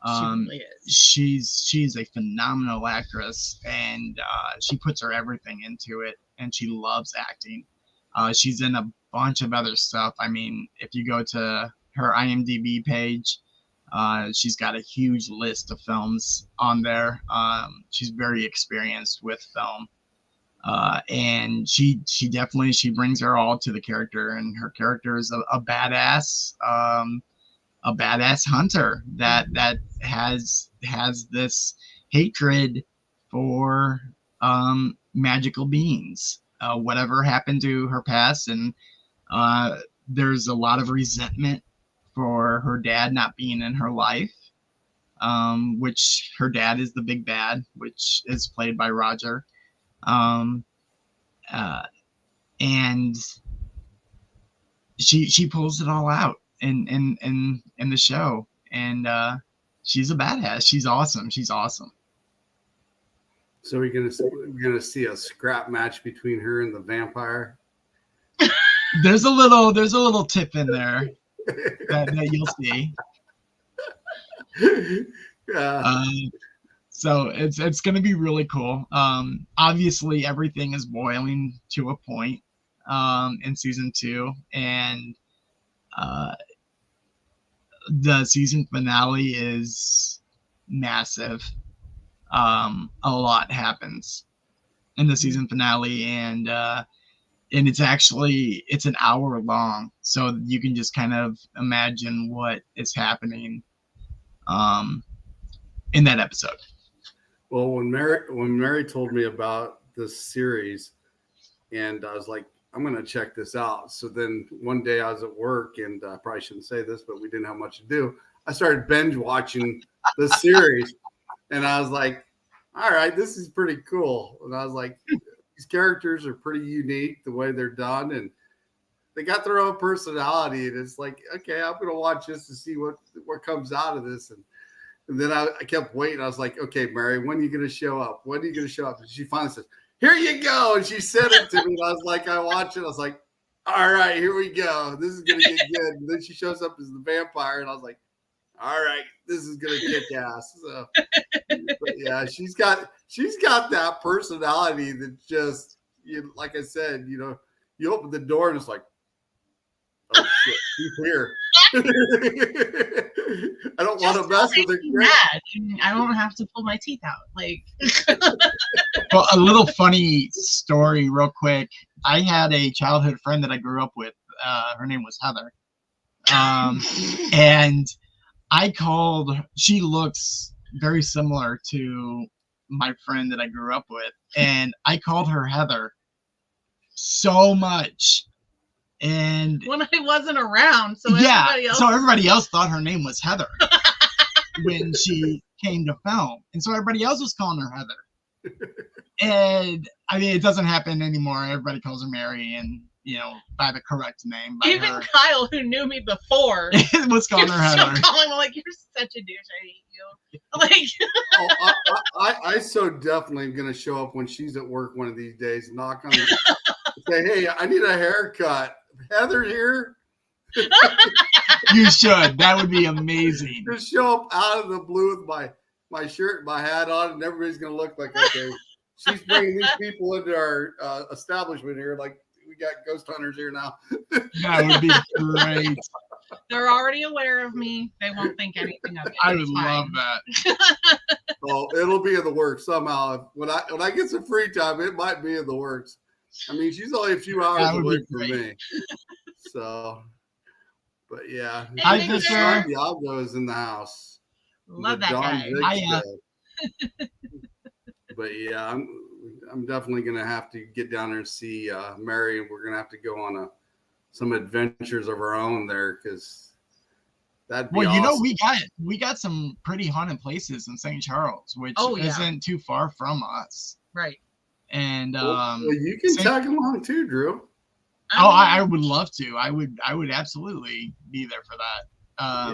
She really is. She's a phenomenal actress, and she puts her everything into it, and she loves acting. She's in a bunch of other stuff. I mean, if you go to her IMDb page, she's got a huge list of films on there. She's very experienced with film, and she definitely brings her all to the character, and her character is a badass. A badass hunter that has this hatred for magical beings. Whatever happened to her past, and there's a lot of resentment for her dad not being in her life, which her dad is the big bad, which is played by Roger. And she pulls it all out in the show, and she's a badass. She's awesome. So we're gonna see a scrap match between her and the vampire. There's a little tip in there that you'll see. Yeah. So it's gonna be really cool. Obviously everything is boiling to a point in season 2, and the season finale is massive. A lot happens in the season finale, and it's an hour long, so you can just kind of imagine what is happening in that episode. Well, when Mary told me about this series, and I was like, I'm going to check this out. So then one day I was at work, and I probably shouldn't say this, but we didn't have much to do. I started binge watching the series, and I was like, all right, this is pretty cool. And I was like, these characters are pretty unique the way they're done, and they got their own personality. And it's like, okay, I'm going to watch this to see what comes out of this. And then I kept waiting. I was like, okay, Mary, when are you going to show up? When are you going to show up? And she finally says, here you go. And she sent it to me. And I was like, I watched it. I was like, all right, here we go. This is going to get good. And then she shows up as the vampire. And I was like, all right, this is going to kick ass. So, but yeah, she's got that personality that just, like I said, you open the door and it's like, oh shit, she's here. I don't want to mess with her. Mad. I don't have to pull my teeth out. Like, well, a little funny story, real quick. I had a childhood friend that I grew up with. Her name was Heather, and I called. She looks very similar to my friend that I grew up with, and I called her Heather so much. And when I wasn't around, so everybody else thought her name was Heather when she came to film, and so everybody else was calling her Heather. And I mean, it doesn't happen anymore. Everybody calls her Mary, and by the correct name. Even Kyle, who knew me before, was calling her Heather. Calling me like, you're such a douche. I hate you. Like, I so definitely am gonna show up when she's at work one of these days. Knock on the say, hey, I need a haircut. Heather here. You should. That would be amazing. Just show up out of the blue with my shirt and my hat on, and everybody's gonna look like, okay, she's bringing these people into our establishment here. Like, we got ghost hunters here now. That would be great. They're already aware of me. They won't think anything of it. I would love that. Well, it'll be in the works somehow. When I get some free time, it might be in the works. I mean, she's only a few hours away from me. So, but yeah. Hi, Fisher. Diablo is in the house. Love that guy. But yeah, I'm definitely gonna have to get down there and see Mary, and we're gonna have to go on some adventures of our own there, because that'd be awesome. we got some pretty haunted places in St. Charles, which isn't too far from us. Right. And well, you can tag along too, Drew. I would love to. I would absolutely be there for that.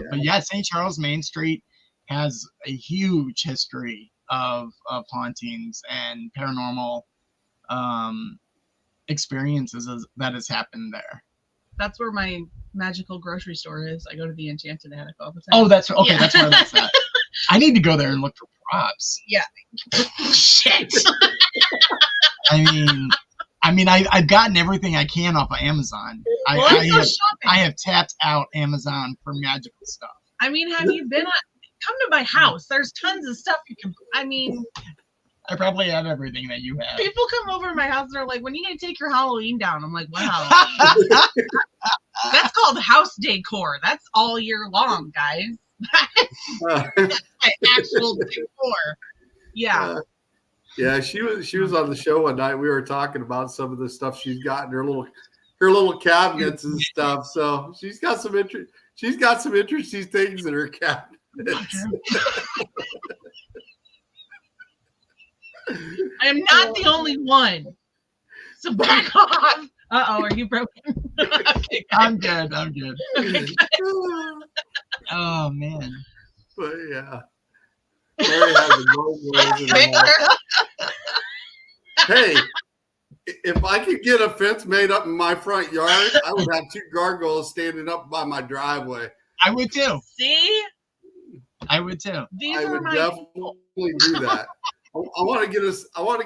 But yeah, St. Charles Main Street has a huge history of hauntings and paranormal experiences that has happened there. That's where my magical grocery store is. I go to the Enchanted Attic all the time. Oh, that's okay. Yeah. That's where that's at. I need to go there and look for props. Yeah. Shit. I mean, I've gotten everything I can off of Amazon. I have tapped out Amazon for magical stuff. I mean, have you been come to my house? There's tons of stuff you can. I mean, I probably have everything that you have. People come over to my house and they're like, "When are you gonna take your Halloween down?" I'm like, "Wow." That's called house decor. That's all year long, guys. That's my actual decor. Yeah. Yeah, she was on the show one night. We were talking about some of the stuff she's got in her little cabinets and stuff. So she's got some interesting things in her cabinets. I am not the only one. So back off. Uh-oh, are you broken? Okay, I'm good. Okay, oh man. But yeah. Mary has Hey, if I could get a fence made up in my front yard, I would have 2 gargoyles standing up by my driveway. I would too. See? I would too. These I are would my definitely do that. I want to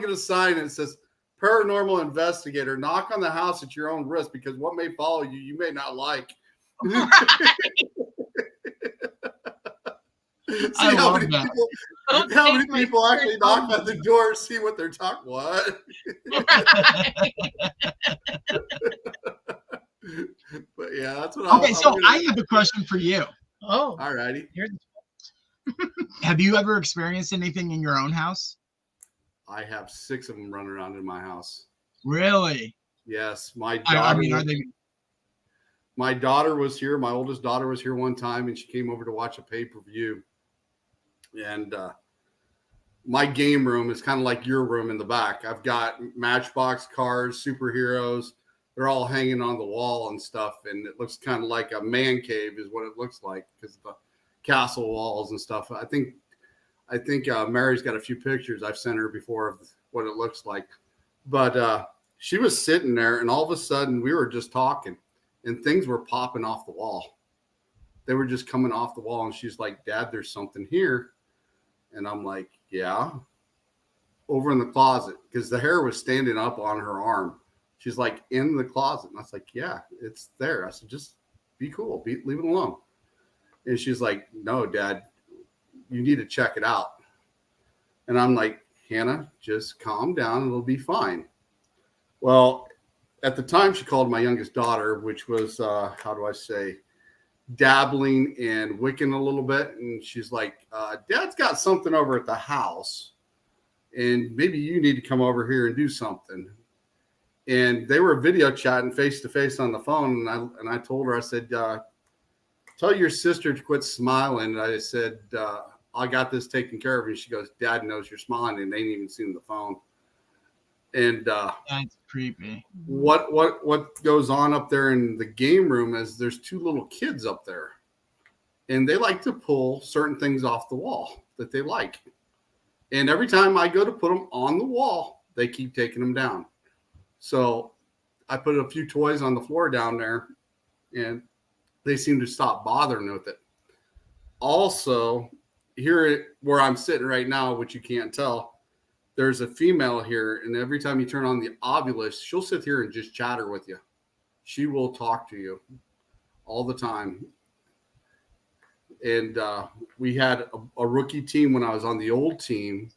get a sign that says paranormal investigator, knock on the house at your own risk, because what may follow you may not like. Right. See how many people actually knock on the door, see what they're talking. What? But yeah, that's what. Okay, so I have a question for you. Oh, all righty. Have you ever experienced anything in your own house? I have 6 of them running around in my house. Really? Yes, my daughter. Are they? My daughter was here. My oldest daughter was here one time, and she came over to watch a pay-per-view. And my game room is kind of like your room in the back. I've got Matchbox cars, superheroes. They're all hanging on the wall and stuff, and it looks kind of like a man cave is what it looks like because of the castle walls and stuff. I think Mary's got a few pictures I've sent her before of what it looks like. But she was sitting there, and all of a sudden we were just talking, and things were popping off the wall. They were just coming off the wall, and she's like, "Dad, there's something here." And I'm like, "Yeah." Over in the closet, because the hair was standing up on her arm. She's like, "In the closet." And I was like, "Yeah, it's there." I said, "Just be cool. Leave it alone." And she's like, "No, Dad, you need to check it out." And I'm like, "Hannah, just calm down. It'll be fine." Well, at the time, she called my youngest daughter, which was, dabbling in Wiccan a little bit. And she's like, "Dad's got something over at the house, and maybe you need to come over here and do something." And they were video chatting face to face on the phone. And I told her, I said, "Tell your sister to quit smiling." And I said, "I got this taken care of." And she goes, "Dad knows you're smiling," and they ain't even seen the phone. And that's creepy. What goes on up there in the game room is there's 2 little kids up there, and they like to pull certain things off the wall that they like. And every time I go to put them on the wall, they keep taking them down. So I put a few toys on the floor down there, and they seem to stop bothering with it. Also, here where I'm sitting right now, which you can't tell, there's a female here, and every time you turn on the Ovilus, she'll sit here and just chatter with you. She will talk to you all the time. And we had a rookie team when I was on the old team.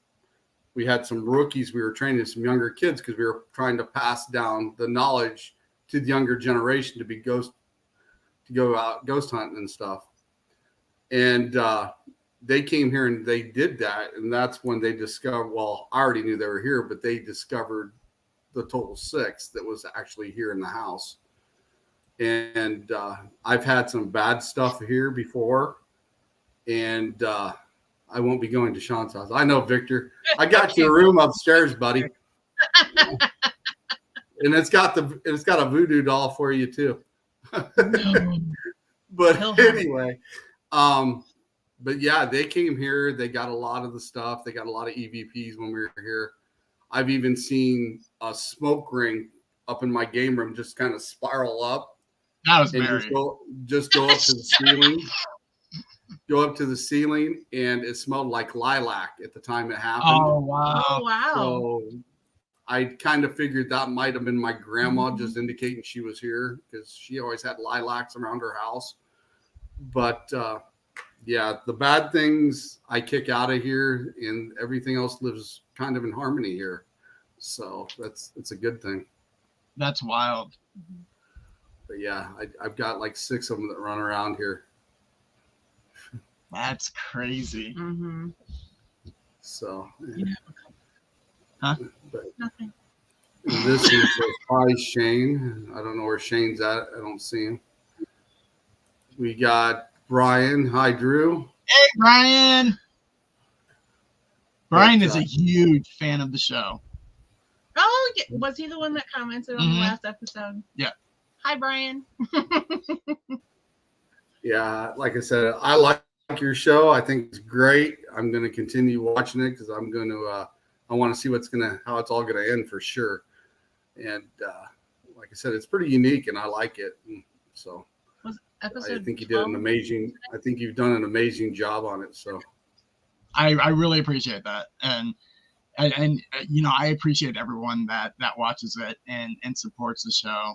We had some rookies. We were training some younger kids because we were trying to pass down the knowledge to the younger generation to go out ghost hunting and stuff. And they came here and they did that. And that's when they discovered, well, I already knew they were here, but they discovered the total 6 that was actually here in the house. And I've had some bad stuff here before. And I won't be going to Sean's house. I know, Victor. I got your room upstairs, buddy. And it's got a voodoo doll for you too. No. But He'll have it. anyway, but yeah, they came here. They got a lot of the stuff. They got a lot of EVPs when we were here. I've even seen a smoke ring up in my game room just kind of spiral up. That was And Mary. just go up to the ceiling. Go up to the ceiling, and it smelled like lilac at the time it happened. Oh, wow. Oh wow. So I kind of figured that might have been my grandma just indicating she was here because she always had lilacs around her house. But yeah, the bad things I kick out of here, and everything else lives kind of in harmony here. So it's a good thing. That's wild. But yeah, I've got like 6 of them that run around here. That's crazy. Mm-hmm. So, Huh? But Nothing. this is hi Shane. I don't know where Shane's at. I don't see him. We got Brian. Hi, Drew. Hey, Brian. Brian But, is a huge fan of the show. Oh, yeah. Was he the one that commented on the Mhm. last episode? Yeah. Hi, Brian. Yeah, like I said, I like your show. I think it's great. I'm going to continue watching it because I'm going to. I want to see how it's all going to end for sure. And like I said, it's pretty unique, and I like it. And so Was I episode think you did 12? I think you've done an amazing job on it. So I really appreciate that. And you know, I appreciate everyone that watches it and supports the show.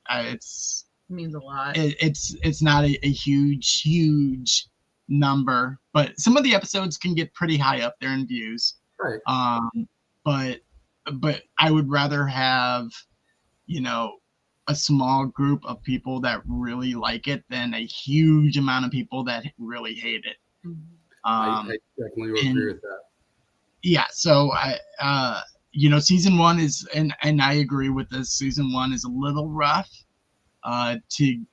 It's It means a lot. it's not a huge number, but some of the episodes can get pretty high up there in views. right. But I would rather have, you know, a small group of people that really like it than a huge amount of people that really hate it. Mhm. I definitely would agree with that. Yeah, so I you know, season 1 is, and I agree with this, season 1 is a little rough to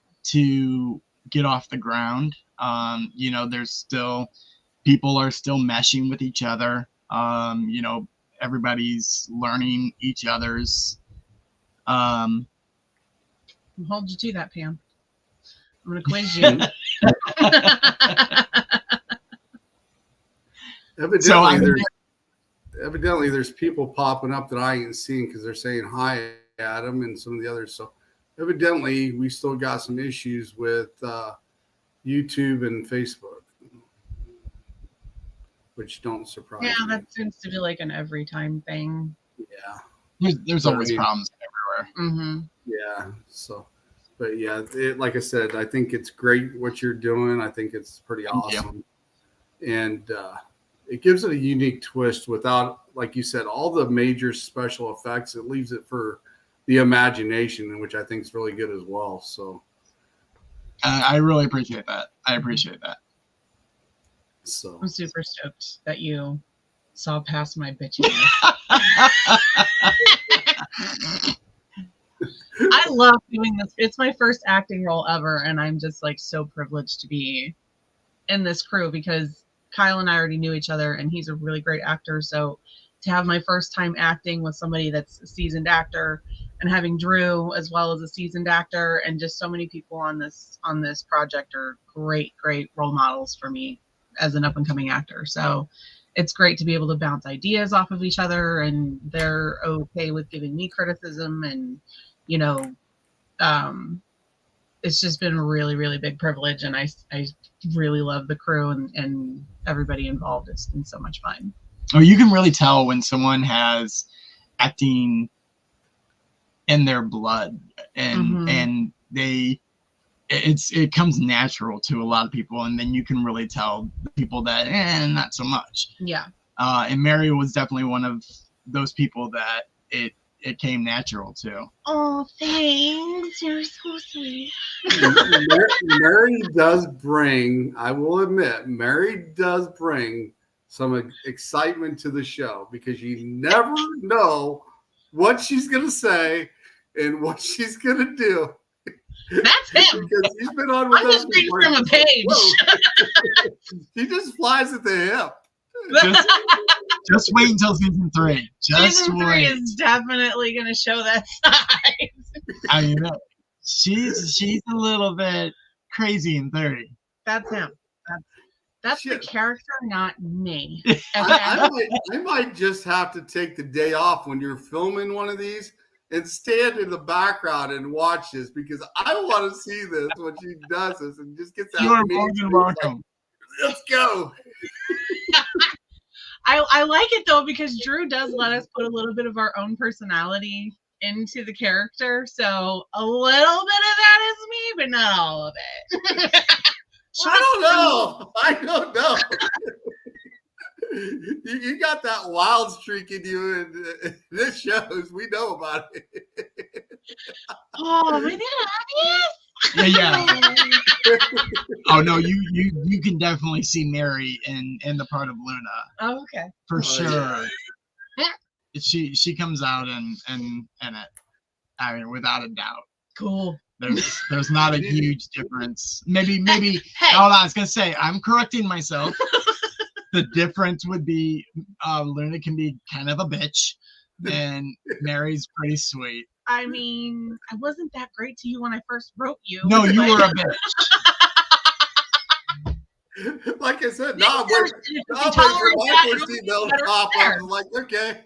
get off the ground. You know, people are still meshing with each other. You know, everybody's learning each other's I'll hold you to that, Pam. I'm going to quiz you. Evidently, there's people popping up that I ain't seen because they're saying hi, Adam, and some of the others. So evidently, we still got some issues with YouTube and Facebook, which don't surprise Yeah, me. that seems to be like an every time thing. Yeah, there's But I always mean- problems everywhere. Mm-hmm. yeah. So, but yeah, like I said, I think it's great what you're doing. I think it's pretty Thank you. awesome, and it gives it a unique twist without, like you said, all the major special effects. It leaves it for the imagination, which I think is really good as well. So, I really appreciate that. I appreciate that. so I'm super stoked that you saw past my bitchiness. I love doing this. It's my first acting role ever, and I'm just like so privileged to be in this crew because Kyle and I already knew each other, and he's a really great actor. So to have my first time acting with somebody that's a seasoned actor, and having Drew as well as a seasoned actor, and just so many people on this project are great role models for me as an up and coming actor. So it's great to be able to bounce ideas off of each other, and they're okay with giving me criticism, and you know, it's just been a really big privilege, and I really love the crew and everybody involved. It's been so much fun. Oh, you can really tell when someone has acting in their blood, and Mhm. it comes natural to a lot of people, and then you can really tell the people that not so much. Yeah. And Mary was definitely one of those people that it came natural to. Oh, thanks. You're so sweet. Mary does bring, I will admit, Mary does bring some excitement to the show because you never know what she's going to say and what she's going to do. That's him. Because he's been on with I'm us just reading before. from a page. Whoa. He just flies at the hip. Just Just wait until season 3. Just Season 3 wait. is definitely going to show that side. I mean, she's a little bit crazy in theory. That's him. That's the Shit. character, not me. I might just have to take the day off when you're filming one of these and stand in the background and watch this because I want to see this when she does this and just gets that. You are more than welcome. Let's go. I like it though because Drew does let us put a little bit of our own personality into the character. So a little bit of that is me, but not all of it. I don't know. You got that wild streak in you, and this shows. We know about it. Oh, is it obvious? Yeah. Oh no, you can definitely see Mary in the part of Luna. Oh, okay. For sure. Yeah. She comes out in it. I mean, without a doubt. Cool. There's not a huge difference. Maybe. Hey. Hold on, I was gonna say I'm correcting myself. The difference would be Luna can be kind of a bitch, and Mary's pretty sweet. I mean, I wasn't that great to you when I first wrote you. No, you were a bitch. Like I said, Next no, person, if you I'm tolerate that, first it'll email be better pop there. up. I'm like, okay.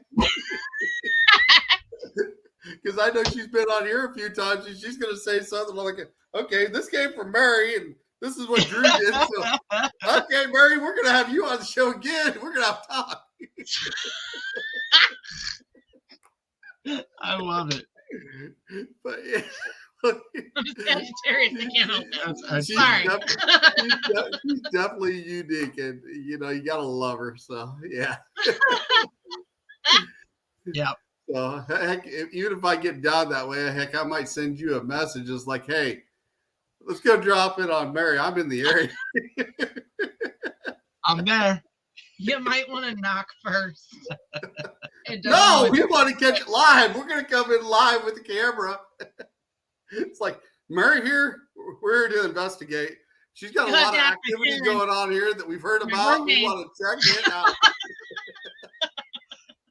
Because I know she's been on here a few times and she's going to say something like, okay, this came from Mary and this is what Drew did. So, okay, Mary, we're going to have you on the show again. We're going to have talk. I love it. But yeah. I'm just Sagittarius. I can't help it. She's Sorry. she's definitely unique, and you gotta love her. So yeah. Yeah. So heck, even if I get down that way, heck, I might send you a message just like, "Hey, let's go drop it on Mary. I'm in the area." I'm there. You might want to knock first. No, we want to catch it live. We're gonna come in live with the camera. It's like, Mary here, we're here to investigate. She's got a lot of activities going on here that we've heard about. We want to check it out.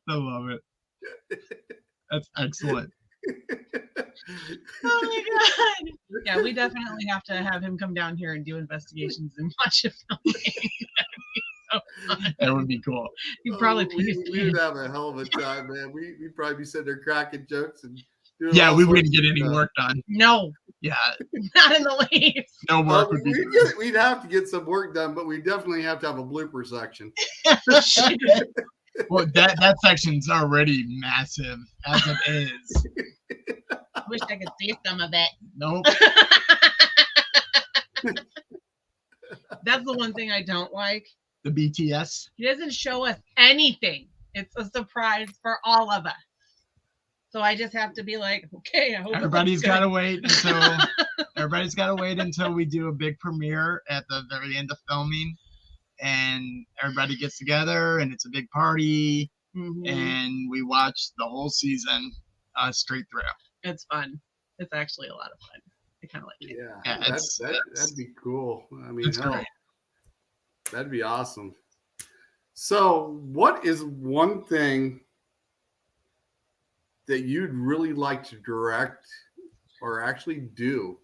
I love it. That's excellent. Oh my god! Yeah, we definitely have to have him come down here and do investigations and watch it filming. That'd be so fun. That would be cool. You'd probably we would have a hell of a time, man. We'd probably be sitting there cracking jokes and doing Yeah, all we sorts wouldn't get of any stuff. work done. No, Yeah, not in the least. no work would be done. We'd have to get some work done, but we definitely have to have a blooper section. Well, that section's already massive as it is. Wish I could see some of it. Nope. That's the one thing I don't like. The BTS. He doesn't show us anything. It's a surprise for all of us. So I just have to be like, okay, I hope Everybody's got to wait until we do a big premiere at the very end of filming, and everybody gets together and it's a big party, and we watch the whole season straight through. It's fun. It's actually a lot of fun. I kind of like it. Yeah, that'd be cool. I mean, It's great. That'd be awesome. So, what is one thing that you'd really like to direct or actually do?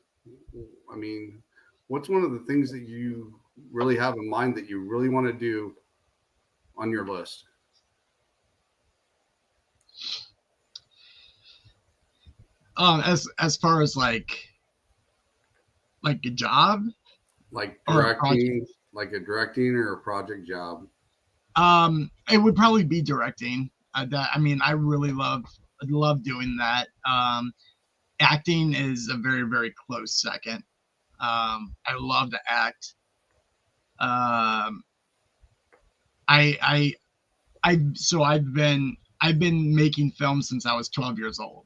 I mean, what's one of the things that you really have in mind that you really want to do on your list? As far as like a job, Like Or a directing, like a directing or a project job? it would probably be directing. I really love doing that. Acting is a very, very close second. I love to act. I've been making films since I was 12 years old.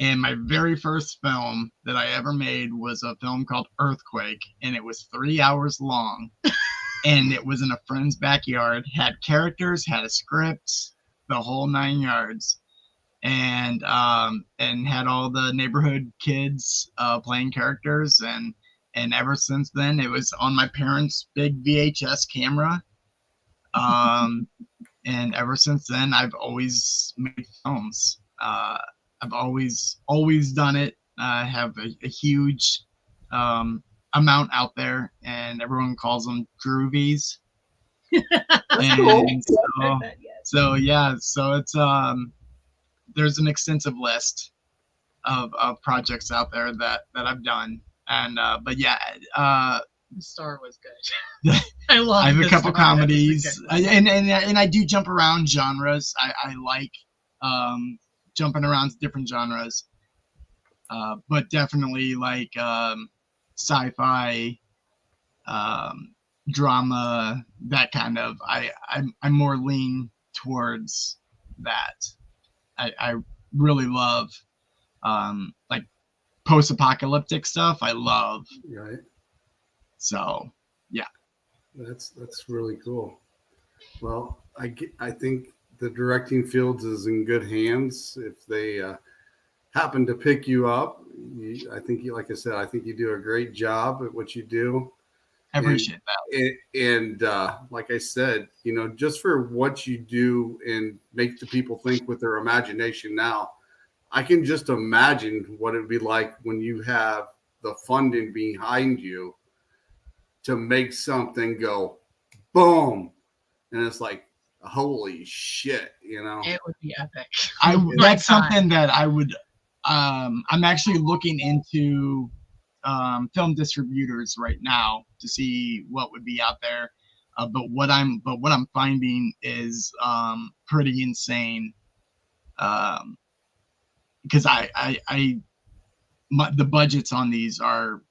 And my very first film that I ever made was a film called Earthquake, and it was 3 hours long. And it was in a friend's backyard, had characters, had a script, the whole 9 yards, and had all the neighborhood kids playing characters. And ever since then, it was on my parents' big VHS camera. And ever since then, I've always made films. I've always done it. I have a huge amount out there, and everyone calls them groovies. And so yeah, so it's there's an extensive list of projects out there that I've done, and but yeah, The Star was good. I love. I have a couple Star. comedies, and I do jump around genres. I like jumping around to different genres, but definitely like sci-fi, drama, that kind of. I'm more lean towards that. I really love like post-apocalyptic stuff. I love. Right. So yeah. That's really cool. Well, I think the directing fields is in good hands. If they happen to pick you up, I think like I said, I think you do a great job at what you do. I appreciate that. And like I said, just for what you do and make the people think with their imagination now, I can just imagine what it would be like when you have the funding behind you to make something go boom. And it's like, holy shit, It would be epic. That's something that I would, I'm actually looking into film distributors right now to see what would be out there. But what I'm finding is pretty insane. Because the budgets on these are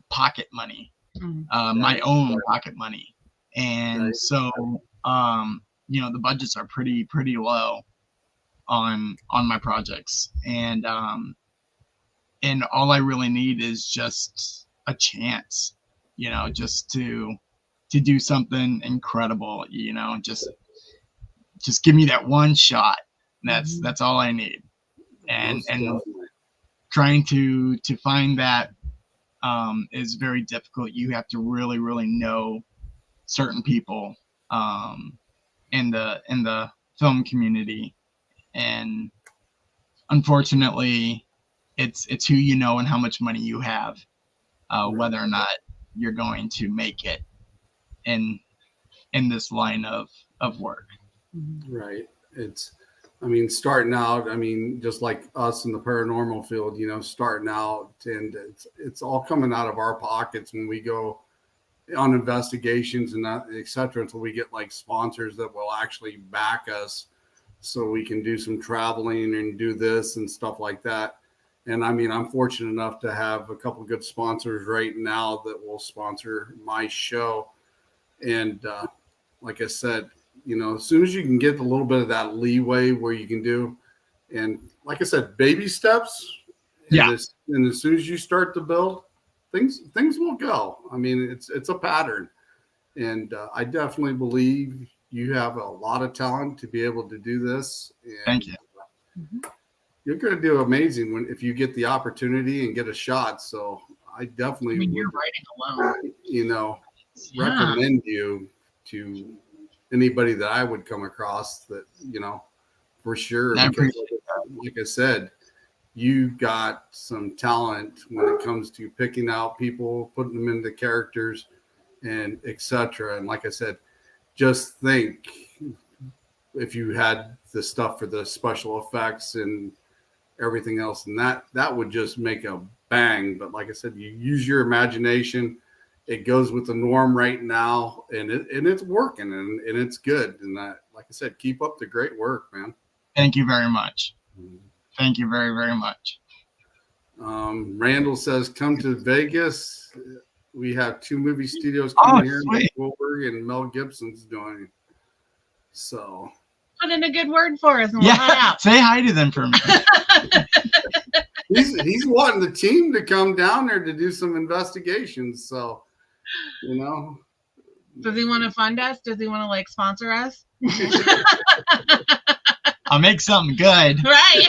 pocket money, my own pocket money, and so the budgets are pretty low on my projects, and all I really need is just a chance, just to do something incredible, just give me that one shot. That's all I need. And trying to find that is very difficult. You have to really know certain people in the film community, and unfortunately it's who you know and how much money you have, whether or not you're going to make it in this line of work. Right. Starting out, just like us in the paranormal field, starting out, and it's all coming out of our pockets when we go on investigations and that, et cetera, until we get like sponsors that will actually back us so we can do some traveling and do this and stuff like that. And I'm fortunate enough to have a couple of good sponsors right now that will sponsor my show. And like I said, as soon as you can get a little bit of that leeway where you can do, and like I said, baby steps. And as soon as you start to build, things will go. It's a pattern, and I definitely believe you have a lot of talent to be able to do this. And thank you. You're going to do amazing if you get the opportunity and get a shot. So I definitely, you're writing alone. Recommend you to anybody that I would come across that, for sure. Because like I said, you got some talent when it comes to picking out people, putting them into characters, and etc. And like I said, just think if you had the stuff for the special effects and everything else, and that would just make a bang. But like I said, you use your imagination. It goes with the norm right now, and it's working, and it's good. And like I said, keep up the great work, man. Thank you very much. Thank you very, very much. Randall says, come to Vegas. We have 2 movie studios coming here. Mike Goldberg and Mel Gibson's doing. So put in a good word for us. And we'll head out. Say hi to them for me. He's wanting the team to come down there to do some investigations. So, Does he want to fund us? Does he want to sponsor us? I'll make something good. Right.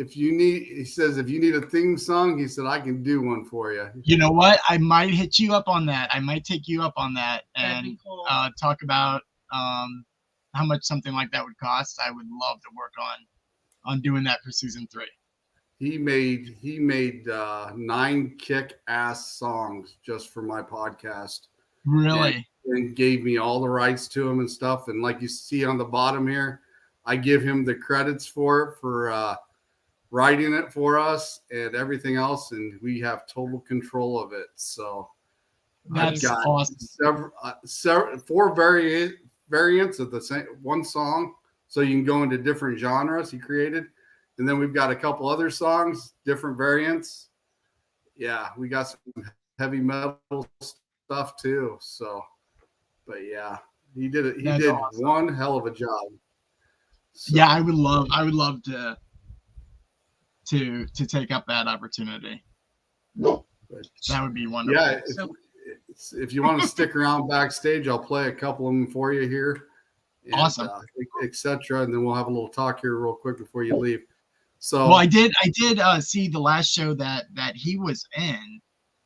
He says, if you need a theme song, he said, I can do one for you. You know what? I might hit you up on that. I might take you up on that. That'd be cool. talk about how much something like that would cost, I would love to work on doing that for season 3. He made 9 kick-ass songs just for my podcast. Really? And gave me all the rights to them and stuff. And like you see on the bottom here, I give him the credits for writing it for us and everything else, and we have total control of it. So That's I've got awesome. 4 variants of the same one song, so you can go into different genres he created. And then we've got a couple other songs, different variants. Yeah, we got some heavy metal stuff too. So, but yeah, he did it. He That's did awesome. one hell of a job. So, Yeah, I would love to take up that opportunity. That would be wonderful. yeah, if you want to stick around backstage, I'll play a couple of them for you here. And, Awesome. Etc. And then we'll have a little talk here real quick before you leave. So, Well, I did see the last show that he was in.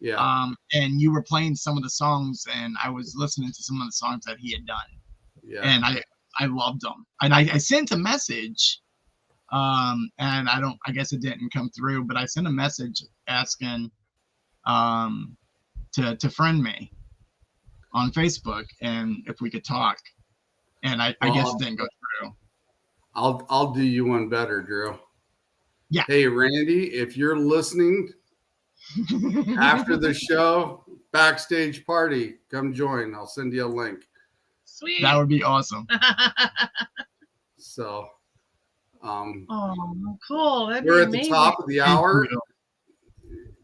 yeah. And you were playing some of the songs, and I was listening to some of the songs that he had done. Yeah. And I loved them. And I sent a message, and I guess it didn't come through, but I sent a message asking to friend me on Facebook and if we could talk. And I guess it didn't go through. I'll do you one better, Drew. Yeah. Hey, Randy, if you're listening after the show, backstage party, come join. I'll send you a link. Sweet. That would be awesome. So, oh, cool. That'd we're be at the amazing. top of the hour.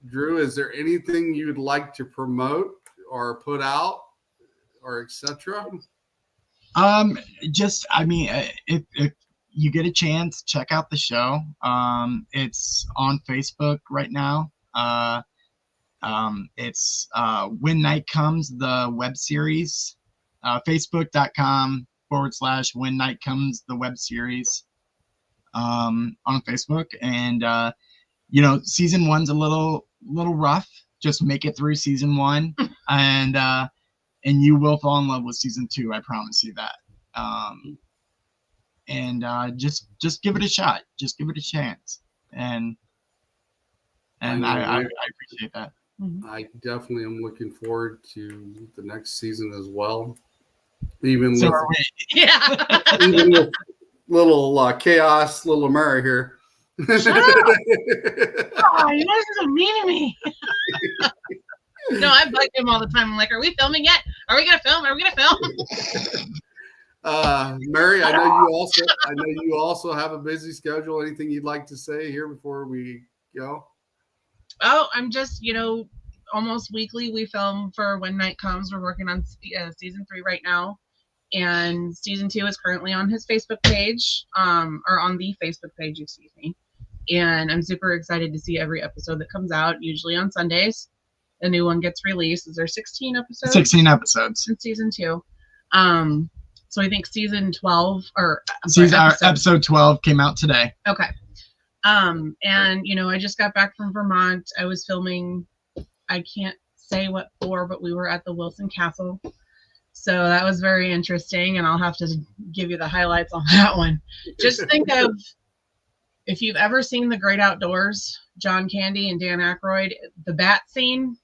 Drew, is there anything you'd like to promote or put out or etc.? If you get a chance, check out the show. It's on Facebook right now. It's When Night Comes, the web series. Facebook.com/When Night Comes, the web series. On Facebook. And season 1's a little rough. Just make it through season 1, and you will fall in love with season 2. I promise you that. Just give it a shot. Just give it a chance. And I appreciate that. I definitely am looking forward to the next season as well. Even So with, are we. Yeah. even with little chaos, little Mary here. Shut up. Oh, you guys are so mean to me. No, I bug him all the time. I'm like, are we filming yet? Are we gonna film? Are we gonna film? Mary, I know you also have a busy schedule. Anything you'd like to say here before we go? Oh, I'm just, almost weekly we film for When Night Comes. We're working on season 3 right now, and season 2 is currently on his Facebook page, or on the Facebook page, excuse me. And I'm super excited to see every episode that comes out. Usually on Sundays, a new one gets released. Is there 16 episodes? 16 episodes in season 2. So I think season 12 or episode 12 came out today. Okay. And I just got back from Vermont. I was filming, I can't say what for, but we were at the Wilson Castle. So that was very interesting, and I'll have to give you the highlights on that one. Just think of, if you've ever seen The Great Outdoors, John Candy and Dan Aykroyd, the bat scene,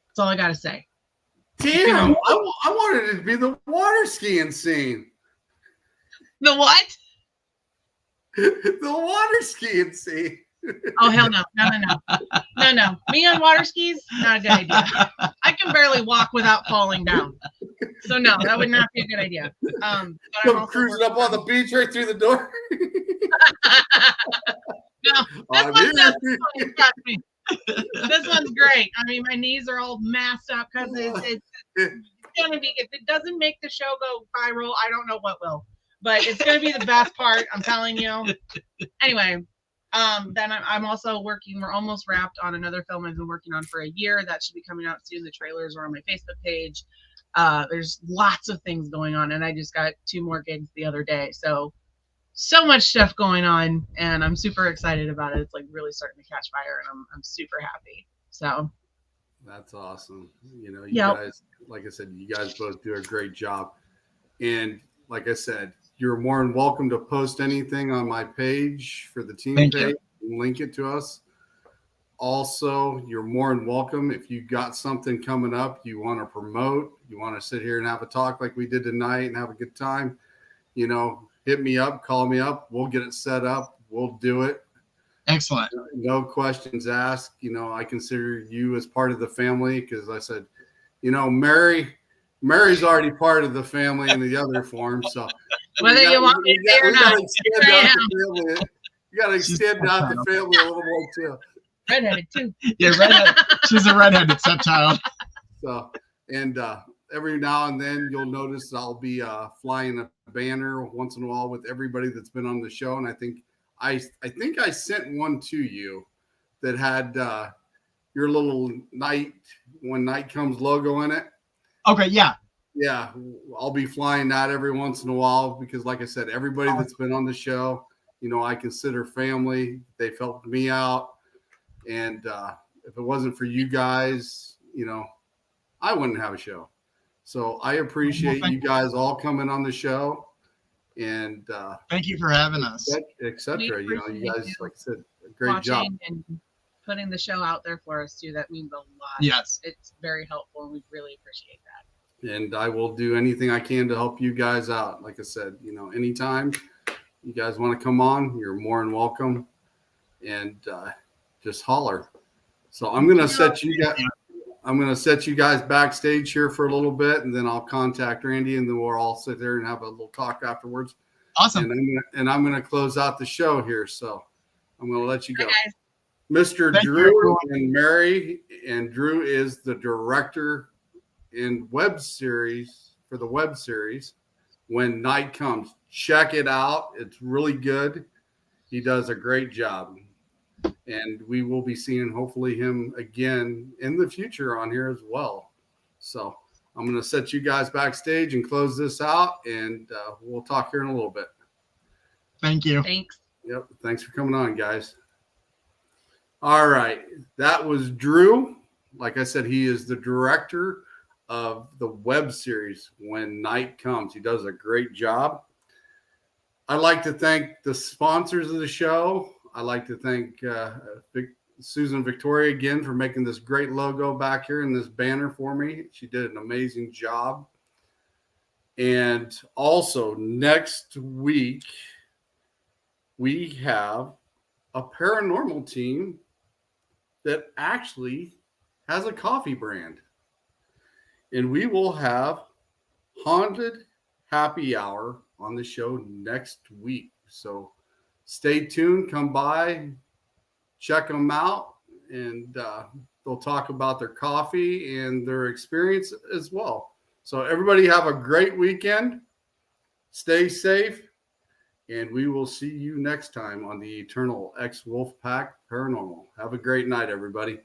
that's all I got to say. Damn, I wanted it to be the water skiing scene. The what? The water skiing scene. Oh, hell no. No. Me on water skis, not a good idea. I can barely walk without falling down. So no, that would not be a good idea. But Come cruising up on the beach right through the door. No, this one's great. I mean, my knees are all masked up because it's gonna be. If it doesn't make the show go viral, I don't know what will. But it's gonna be the best part. I'm telling you. Anyway, then I'm also working. We're almost wrapped on another film I've been working on for a year. That should be coming out soon. The trailers are on my Facebook page. There's lots of things going on, and I just got 2 more gigs the other day. So much stuff going on, and I'm super excited about it. It's like really starting to catch fire, and I'm super happy. So That's awesome. You know, you Yep. guys, like I said, you guys both do a great job. And like I said, you're more than welcome to post anything on my page for the team Thank you. page and link it to us. Also, you're more than welcome if you got something coming up you want to promote, you want to sit here and have a talk like we did tonight and have a good time, you know, hit me up, call me up. We'll get it set up. We'll do it. Excellent. No questions asked. You know, I consider you as part of the family because I said, you know, Mary's already part of the family in the other form. So Whether you want me to be or not, you got to extend out the family a little more too. redheaded too. Yeah, redhead. She's a redheaded stepchild. So, and every now and then you'll notice I'll be flying a banner once in a while with everybody that's been on the show. And I think I sent one to you that had your little night when night comes logo in it. Okay, yeah. Yeah, I'll be flying that every once in a while because, like I said, everybody that's been on the show, you know, I consider family. They've helped me out. And if it wasn't for you guys, you know, I wouldn't have a show. So I appreciate you guys all coming on the show. And thank you for having us. Et cetera. You know, you guys, like I said, a great Watching job. and putting the show out there for us too. That means a lot. Yes. It's very helpful and we really appreciate that. And I will do anything I can to help you guys out. Like I said, you know, anytime you guys want to come on, you're more than welcome. And just holler. So I'm gonna set you guys backstage here for a little bit, and then I'll contact Randy, and then we'll all sit there and have a little talk afterwards. Awesome. And I'm gonna close out the show here. So I'm gonna let you go. Hi, guys. Mr. Thank Drew you. and Mary, and Drew is the director in web series for the web series When Night Comes. Check it out. It's really good. He does a great job. And we will be seeing hopefully him again in the future on here as well. So I'm going to set you guys backstage and close this out, and we'll talk here in a little bit. Thank you. Thanks. Yep. Thanks for coming on, guys. All right. That was Drew. Like I said, he is the director of the web series When Night Comes. He does a great job. I'd like to thank the sponsors of the show. I'd like to thank Susan Victoria again for making this great logo back here in this banner for me. She did an amazing job. And also next week, we have a paranormal team that actually has a coffee brand. And we will have Haunted Happy Hour on the show next week. So stay tuned, come by, check them out, and they'll talk about their coffee and their experience as well. So everybody have a great weekend. Stay safe, and we will see you next time on the Eternal X Wolf Pack Paranormal. Have a great night, everybody.